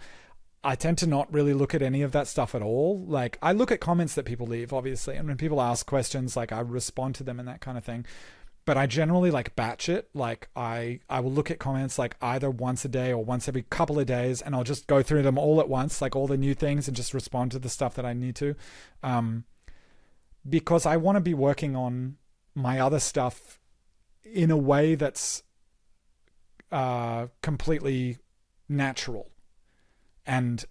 I tend to not really look at any of that stuff at all. Like I look at comments that people leave, obviously. And when people ask questions, like I respond to them and that kind of thing. But I generally like batch it. Like I will look at comments like either once a day or once every couple of days, and I'll just go through them all at once, like all the new things, and just respond to the stuff that I need to. Because I want to be working on my other stuff in a way that's completely natural and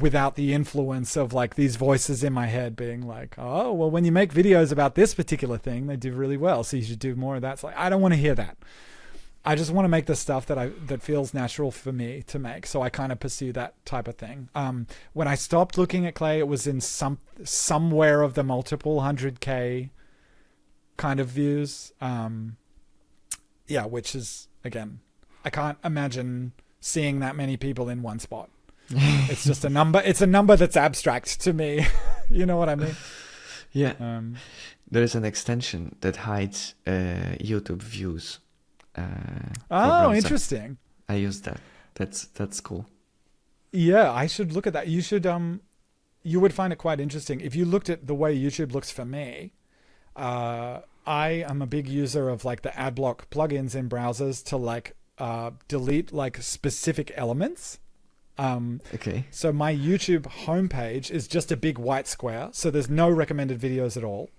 without the influence of like these voices in my head being like, oh, well, when you make videos about this particular thing, they do really well, so you should do more of that. It's like, I don't want to hear that. I just want to make the stuff that feels natural for me to make. So I kind of pursue that type of thing. When I stopped looking at Clay, it was in somewhere of the multiple 100K kind of views. Which is, again, I can't imagine seeing that many people in one spot. It's just a number. It's a number that's abstract to me. You know what I mean? Yeah. There is an extension that hides YouTube views. Oh, interesting. I use that. That's cool. Yeah, I should look at that. You should. You would find it quite interesting if you looked at the way YouTube looks for me. I am a big user of like the adblock plugins in browsers to like delete like specific elements. Okay. So my YouTube homepage is just a big white square. So there's no recommended videos at all.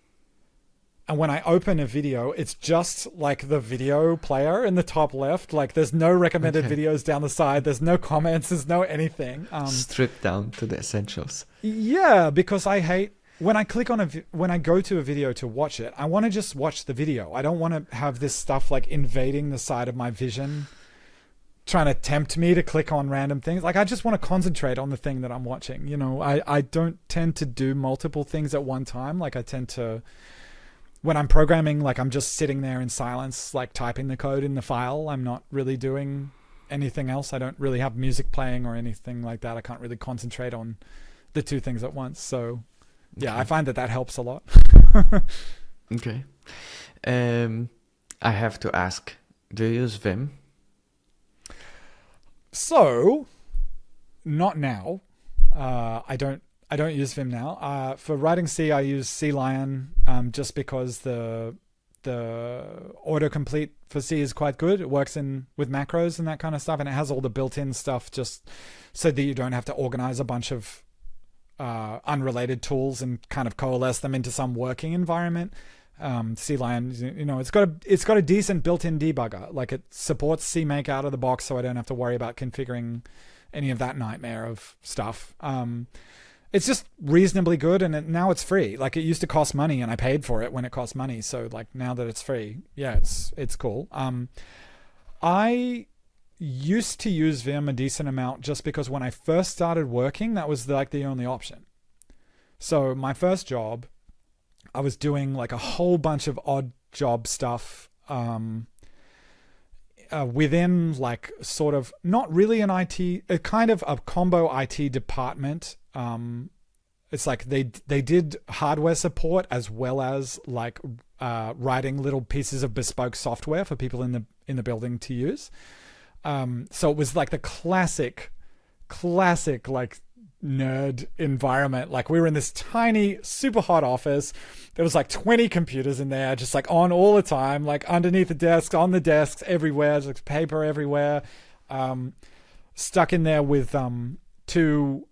And when I open a video, it's just like the video player in the top left. Like there's no recommended videos down the side. There's no comments. There's no anything. Stripped down to the essentials. Yeah, because I hate when I click on when I go to a video to watch it, I want to just watch the video. I don't want to have this stuff like invading the side of my vision, trying to tempt me to click on random things. Like I just want to concentrate on the thing that I'm watching. You know, I don't tend to do multiple things at one time. Like I tend to, when I'm programming, like I'm just sitting there in silence, like typing the code in the file. I'm not really doing anything else. I don't really have music playing or anything like that. I can't really concentrate on the two things at once. So yeah, I find that helps a lot. Okay. I have to ask, do you use Vim? So, not now. I don't use Vim now. For writing C, I use CLion just because the autocomplete for C is quite good. It works with macros and that kind of stuff, and it has all the built-in stuff just so that you don't have to organize a bunch of unrelated tools and kind of coalesce them into some working environment. CLion, it's got a decent built-in debugger. Like it supports CMake out of the box, so I don't have to worry about configuring any of that nightmare of stuff. It's just reasonably good, and now it's free. Like it used to cost money, and I paid for it when it cost money. So like now that it's free, yeah, it's cool. I used to use Vim a decent amount just because when I first started working, that was like the only option. So my first job, I was doing like a whole bunch of odd job stuff within like sort of not really an IT, a kind of a combo IT department. It's like they did hardware support as well as like writing little pieces of bespoke software for people in the building to use. So it was like the classic like nerd environment. Like we were in this tiny, super hot office. There was like 20 computers in there, just like on all the time, like underneath the desks, on the desks, everywhere, just like paper everywhere. Stuck in there with two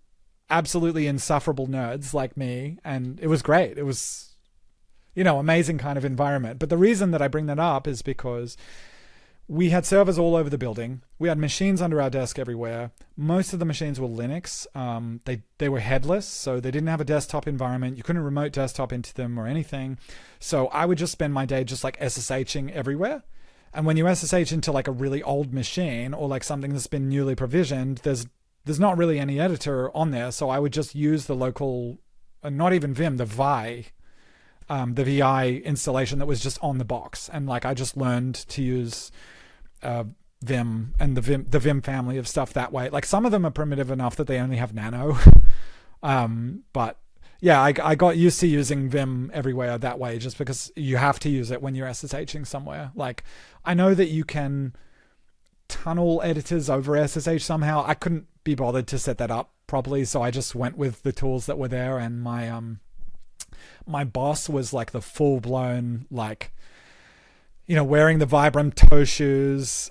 absolutely insufferable nerds like me, and it was great. It was, amazing kind of environment. But the reason that I bring that up is because we had servers all over the building. We had machines under our desk everywhere. Most of the machines were Linux. They were headless, so they didn't have a desktop environment. You couldn't remote desktop into them or anything. So I would just spend my day just like SSHing everywhere. And when you SSH into like a really old machine or like something that's been newly provisioned, there's not really any editor on there. So I would just use the local, not even Vim, the VI installation that was just on the box. And like I just learned to use Vim and the Vim family of stuff that way. Like some of them are primitive enough that they only have nano. But yeah, I got used to using Vim everywhere that way just because you have to use it when you're SSHing somewhere. Like I know that you can tunnel editors over SSH somehow. I couldn't be bothered to set that up properly, so I just went with the tools that were there. And my boss was like the full-blown like, wearing the Vibram toe shoes,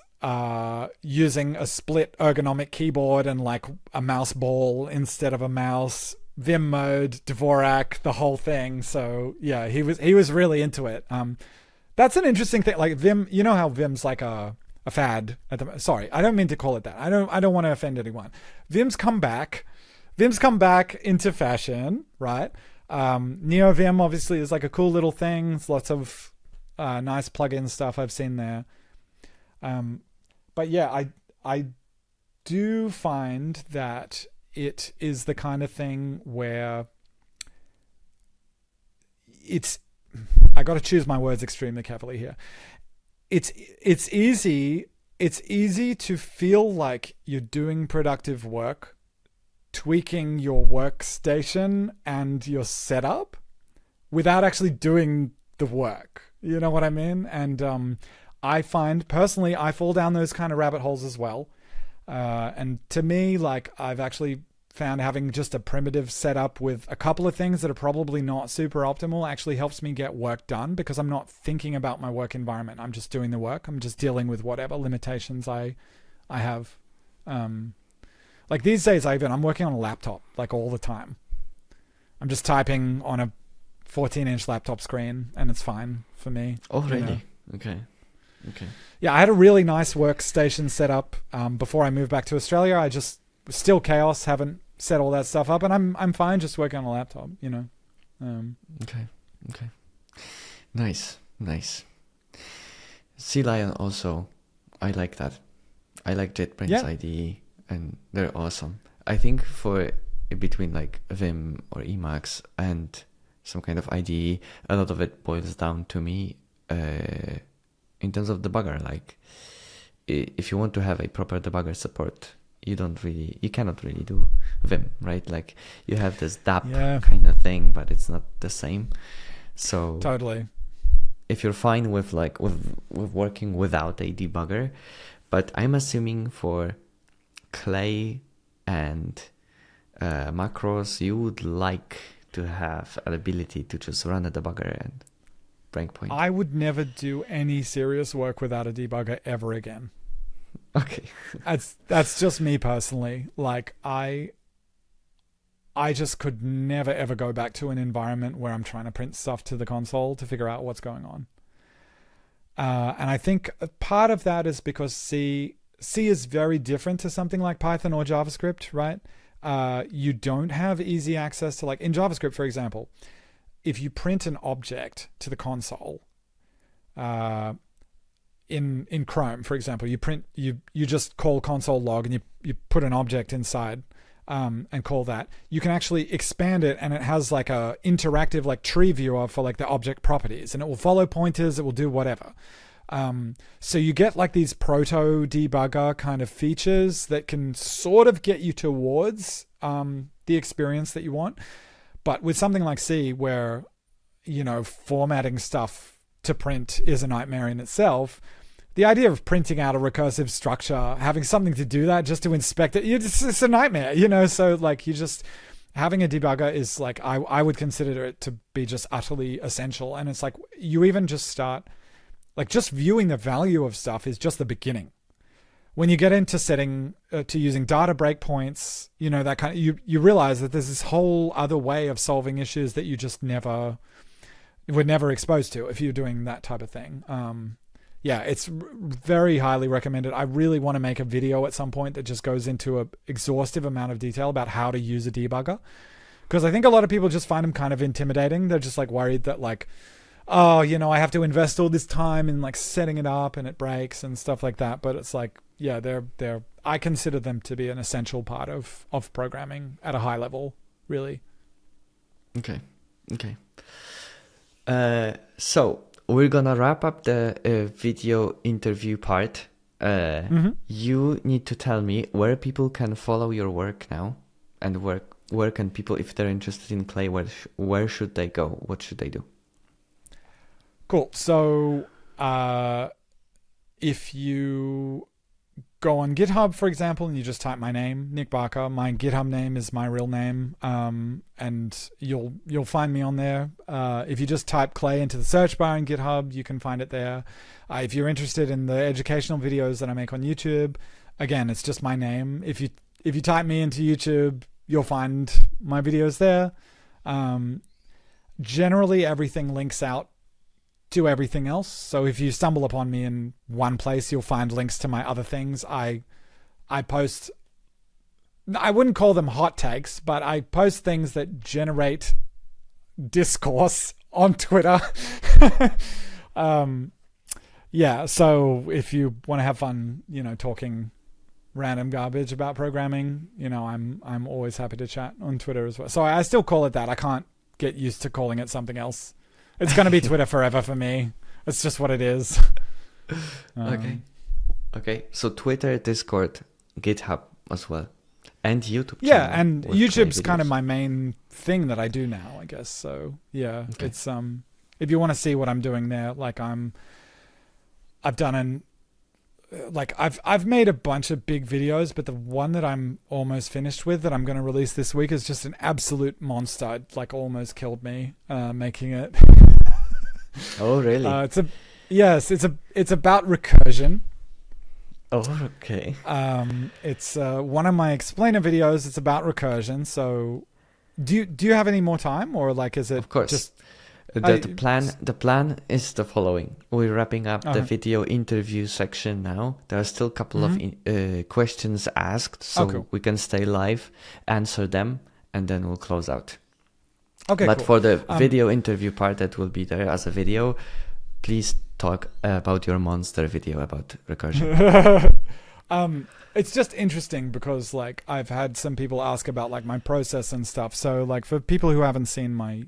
using a split ergonomic keyboard and like a mouse ball instead of a mouse, Vim mode, Dvorak, the whole thing. So yeah, he was really into it. That's an interesting thing. Like Vim, you know how Vim's like a fad sorry, I don't mean to call it that. I don't want to offend anyone. Vim's come back into fashion, right? NeoVim obviously is like a cool little thing. There's lots of nice plugin stuff I've seen there. But yeah, I do find that it is the kind of thing where I got to choose my words extremely carefully here. It's easy to feel like you're doing productive work, tweaking your workstation and your setup without actually doing the work. You know what I mean? And I find personally, I fall down those kind of rabbit holes as well. And to me, like I've actually found having just a primitive setup with a couple of things that are probably not super optimal actually helps me get work done because I'm not thinking about my work environment. I'm just doing the work. I'm just dealing with whatever limitations I have. Like these days, I'm working on a laptop like all the time. I'm just typing on a 14-inch laptop screen and it's fine for me. Oh, really? Okay. Yeah, I had a really nice workstation set up before I moved back to Australia. I just still chaos, haven't set all that stuff up, and I'm fine just working on a laptop, Okay. Nice. CLion also, I like that. I like JetBrains IDE, and they're awesome. I think for between like Vim or Emacs and some kind of IDE, a lot of it boils down to me in terms of debugger. Like if you want to have a proper debugger support, you cannot really do Vim, right? Like you have this DAP kind of thing, but it's not the same. So totally, if you're fine with working without a debugger, but I'm assuming for Clay and macros, you would like to have an ability to just run a debugger and breakpoint. I would never do any serious work without a debugger ever again. Okay. That's just me personally. Like I I just could never ever go back to an environment where I'm trying to print stuff to the console to figure out what's going on. And I think part of that is because C is very different to something like Python or JavaScript, right? You don't have easy access to, like in JavaScript, for example, if you print an object to the console, in Chrome, for example, you just call console log and you put an object inside, and call that. You can actually expand it, and it has like a interactive like tree viewer for like the object properties, and it will follow pointers, it will do whatever. So you get like these proto debugger kind of features that can sort of get you towards the experience that you want. But with something like C, where, you know, formatting stuff to print is a nightmare in itself, the idea of printing out a recursive structure, having something to do that just to inspect it, it's a nightmare, you know? So like you just, having a debugger is like, I would consider it to be just utterly essential. And it's like, you even just start, like just viewing the value of stuff is just the beginning. When you get into setting, to using data breakpoints, you know, that kind of, you realize that there's this whole other way of solving issues that you just were never exposed to if you're doing that type of thing. Yeah, it's very highly recommended. I really want to make a video at some point that just goes into an exhaustive amount of detail about how to use a debugger. Because I think a lot of people just find them kind of intimidating. They're just like worried that like, oh, you know, I have to invest all this time in like setting it up and it breaks and stuff like that. But it's like, yeah, I consider them to be an essential part of programming at a high level, really. Okay. So we're gonna wrap up the video interview part. You need to tell me where people can follow your work now, and where can people, if they're interested in Clay, where should they go? What should they do? Cool. So if you go on GitHub, for example, and you just type my name, Nic Barker, my GitHub name is my real name, and you'll find me on there. If you just type Clay into the search bar in GitHub, you can find it there. If you're interested in the educational videos that I make on YouTube, again, it's just my name. If you type me into YouTube, you'll find my videos there. Generally, everything links out to everything else. So if you stumble upon me in one place, you'll find links to my other things. I post, I wouldn't call them hot takes, but I post things that generate discourse on Twitter. Yeah, so if you want to have fun, you know, talking random garbage about programming, you know, I'm always happy to chat on Twitter as well. So I still call it that. I can't get used to calling it something else. It's going to be Twitter forever for me. It's just what it is. Okay. So Twitter, Discord, GitHub as well, and YouTube. Yeah, and YouTube's kind of my main thing that I do now, I guess. So yeah, it's if you want to see what I'm doing there, like I've made a bunch of big videos, but the one that I'm almost finished with that I'm going to release this week is just an absolute monster. It like almost killed me making it. Oh, really? It's about recursion. Oh, okay. It's one of my explainer videos. It's about recursion. So do you have any more time, or like is it of course just the plan is the following. We're wrapping up the video interview section now. There are still a couple of questions asked, so we can stay live, answer them, and then we'll close out. Okay, but for the video interview part that will be there as a video, please talk about your monster video about recursion. It's just interesting because like I've had some people ask about like my process and stuff. So like for people who haven't seen my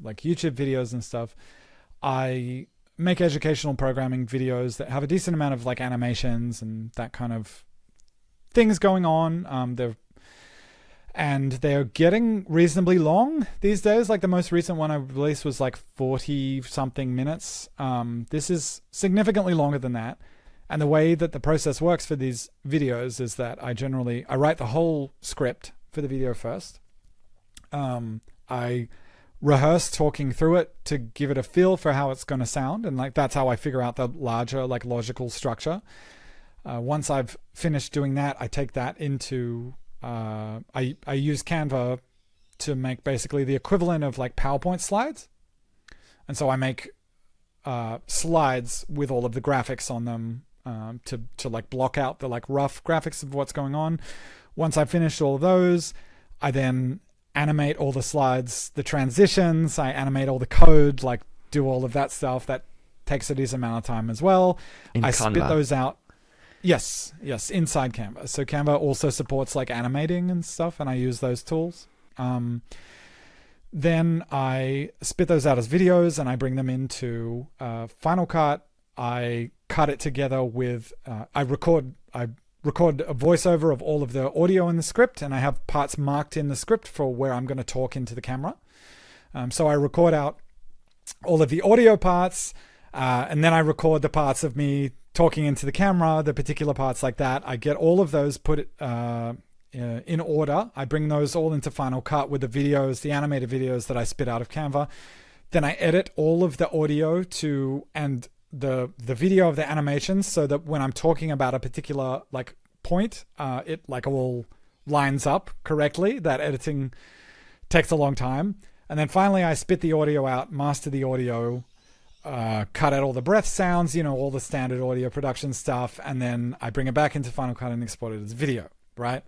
like YouTube videos and stuff, I make educational programming videos that have a decent amount of like animations and that kind of things going on. They're getting reasonably long these days. Like the most recent one I released was like 40 something minutes. This is significantly longer than that. And the way that the process works for these videos is that I write the whole script for the video first. I rehearse talking through it to give it a feel for how it's going to sound, and like that's how I figure out the larger like logical structure. Once I've finished doing that, I take that into I use Canva to make basically the equivalent of like PowerPoint slides. And so I make slides with all of the graphics on them to like block out the like rough graphics of what's going on. Once I finished all of those, I then animate all the slides, the transitions, I animate all the code, like do all of that stuff. That takes a decent amount of time as well. In I Canva. spit those out. Yes, inside Canva. So Canva also supports like animating and stuff, and I use those tools. Then I spit those out as videos and I bring them into Final Cut. I cut it together with, I record a voiceover of all of the audio in the script, and I have parts marked in the script for where I'm going to talk into the camera. So I record out all of the audio parts, and then I record the parts of me talking into the camera, the particular parts like that. I get all of those put in order. I bring those all into Final Cut with the videos, the animated videos that I spit out of Canva. Then I edit all of the audio and the video of the animations so that when I'm talking about a particular like point, it like all lines up correctly. That editing takes a long time. And then finally I spit the audio out, master the audio, cut out all the breath sounds, all the standard audio production stuff, and then I bring it back into Final Cut and export it as video, right?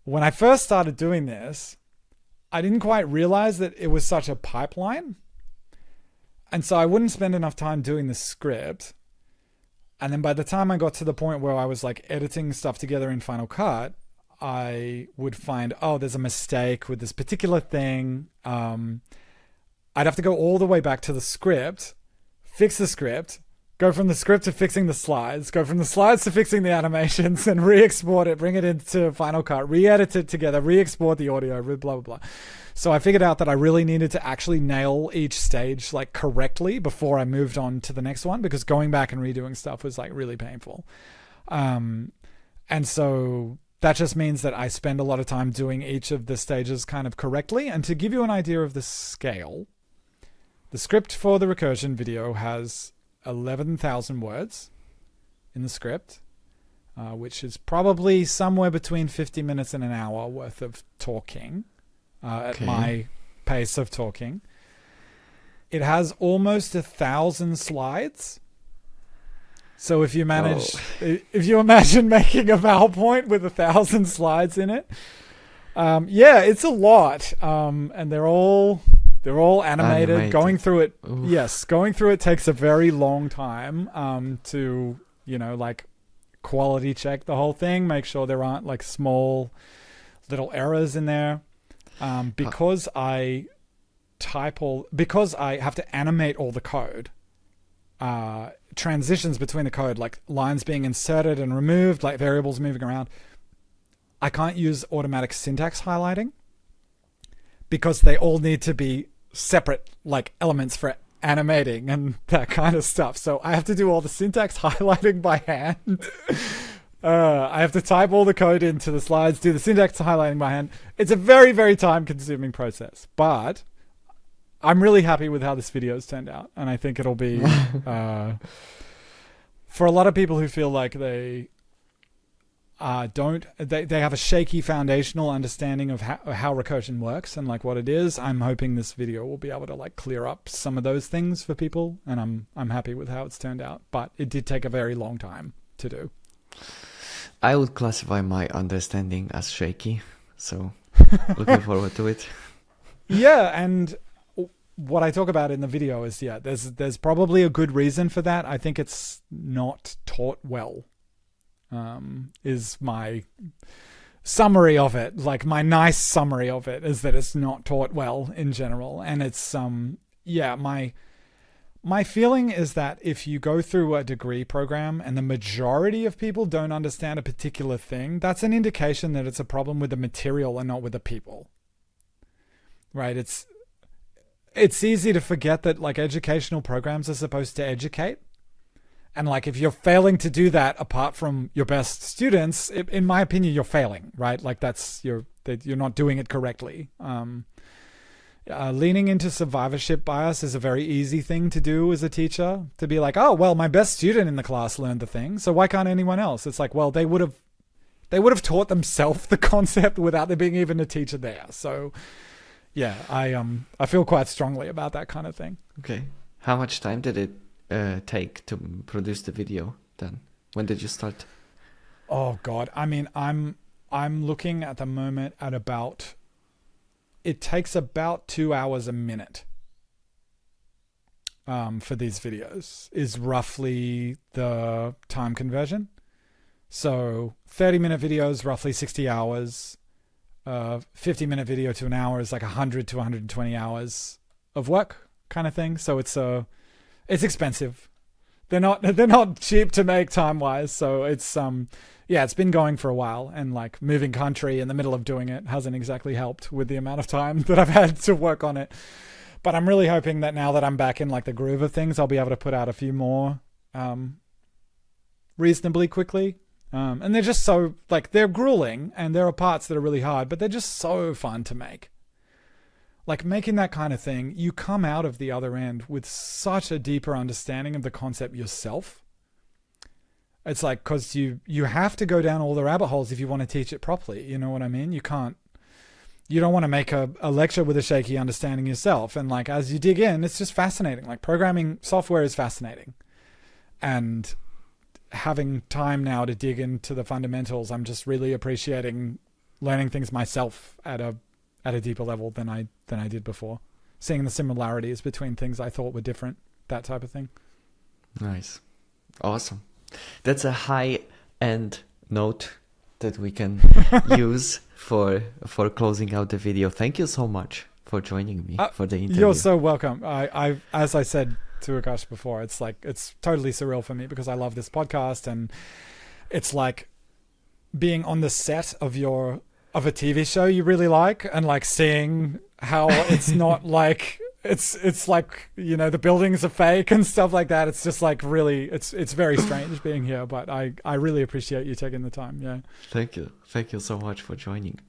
When I first started doing this, I didn't quite realize that it was such a pipeline. And so I wouldn't spend enough time doing the script. And then by the time I got to the point where I was like editing stuff together in Final Cut, I would find, there's a mistake with this particular thing. I'd have to go all the way back to the script, fix the script, go from the script to fixing the slides, go from the slides to fixing the animations, and re-export it, bring it into Final Cut, re-edit it together, re-export the audio, blah, blah, blah. So I figured out that I really needed to actually nail each stage like correctly before I moved on to the next one, because going back and redoing stuff was like really painful. And so that just means that I spend a lot of time doing each of the stages kind of correctly. And to give you an idea of the scale, the script for the recursion video has 11,000 words in the script, which is probably somewhere between 50 minutes and an hour worth of talking at my pace of talking. It has almost 1,000 slides. So if you imagine making a PowerPoint with 1,000 slides in it, it's a lot. And they're all animated. Going through it, going through it takes a very long time to, like quality check the whole thing, make sure there aren't like small little errors in there. Because I have to animate all the code, transitions between the code, like lines being inserted and removed, like variables moving around. I can't use automatic syntax highlighting because they all need to be separate like elements for animating and that kind of stuff. So I have to do all the syntax highlighting by hand. I have to type all the code into the slides, do the syntax highlighting by hand. It's a very, very time-consuming process, but I'm really happy with how this video has turned out, and I think it'll be for a lot of people who feel like they have a shaky foundational understanding of how recursion works and like what it is. I'm hoping this video will be able to like clear up some of those things for people, and I'm happy with how it's turned out, but it did take a very long time to do. I would classify my understanding as shaky, so looking forward to it. Yeah, and what I talk about in the video is, there's probably a good reason for that. I think it's not taught well, is my summary of it. Like my nice summary of it is that it's not taught well in general. And it's, my feeling is that if you go through a degree program and the majority of people don't understand a particular thing, that's an indication that it's a problem with the material and not with the people. Right? It's easy to forget that like educational programs are supposed to educate. And like if you're failing to do that apart from your best students, in my opinion, you're failing, right? Like you're not doing it correctly. Leaning into survivorship bias is a very easy thing to do as a teacher, to be like, oh, well, my best student in the class learned the thing, so why can't anyone else? It's like, well, they would they would have taught themselves the concept without there being even a teacher there. So yeah, I feel quite strongly about that kind of thing. Okay. How much time did it take to produce the video then? When did you start? Oh God. I mean, I'm looking at the moment at it takes about 2 hours a minute for these videos is roughly the time conversion. So 30-minute videos, roughly 60 hours. 50-minute video to an hour is like 100 to 120 hours of work kind of thing. So it's expensive. They're not cheap to make time-wise. So it's it's been going for a while, and like moving country in the middle of doing it hasn't exactly helped with the amount of time that I've had to work on it. But I'm really hoping that now that I'm back in like the groove of things, I'll be able to put out a few more reasonably quickly. And they're just so, like, they're grueling, and there are parts that are really hard, but they're just so fun to make. Like, making that kind of thing, you come out of the other end with such a deeper understanding of the concept yourself. It's like, because you have to go down all the rabbit holes if you want to teach it properly. You know what I mean? You don't want to make a lecture with a shaky understanding yourself. And like, as you dig in, it's just fascinating. Like, programming software is fascinating. And having time now to dig into the fundamentals, I'm just really appreciating learning things myself at a deeper level than I did before. Seeing the similarities between things I thought were different, that type of thing. Nice. Awesome. That's a high-end note that we can use for closing out the video. Thank you so much for joining me for the interview. You're so welcome. I as I said to Wookash before, it's like, it's totally surreal for me because I love this podcast, and it's like being on the set of a TV show you really like, and like seeing how it's not like it's like, you know, the buildings are fake and stuff like that. It's just like really, it's very strange being here, but I really appreciate you taking the time. Yeah. Thank you so much for joining.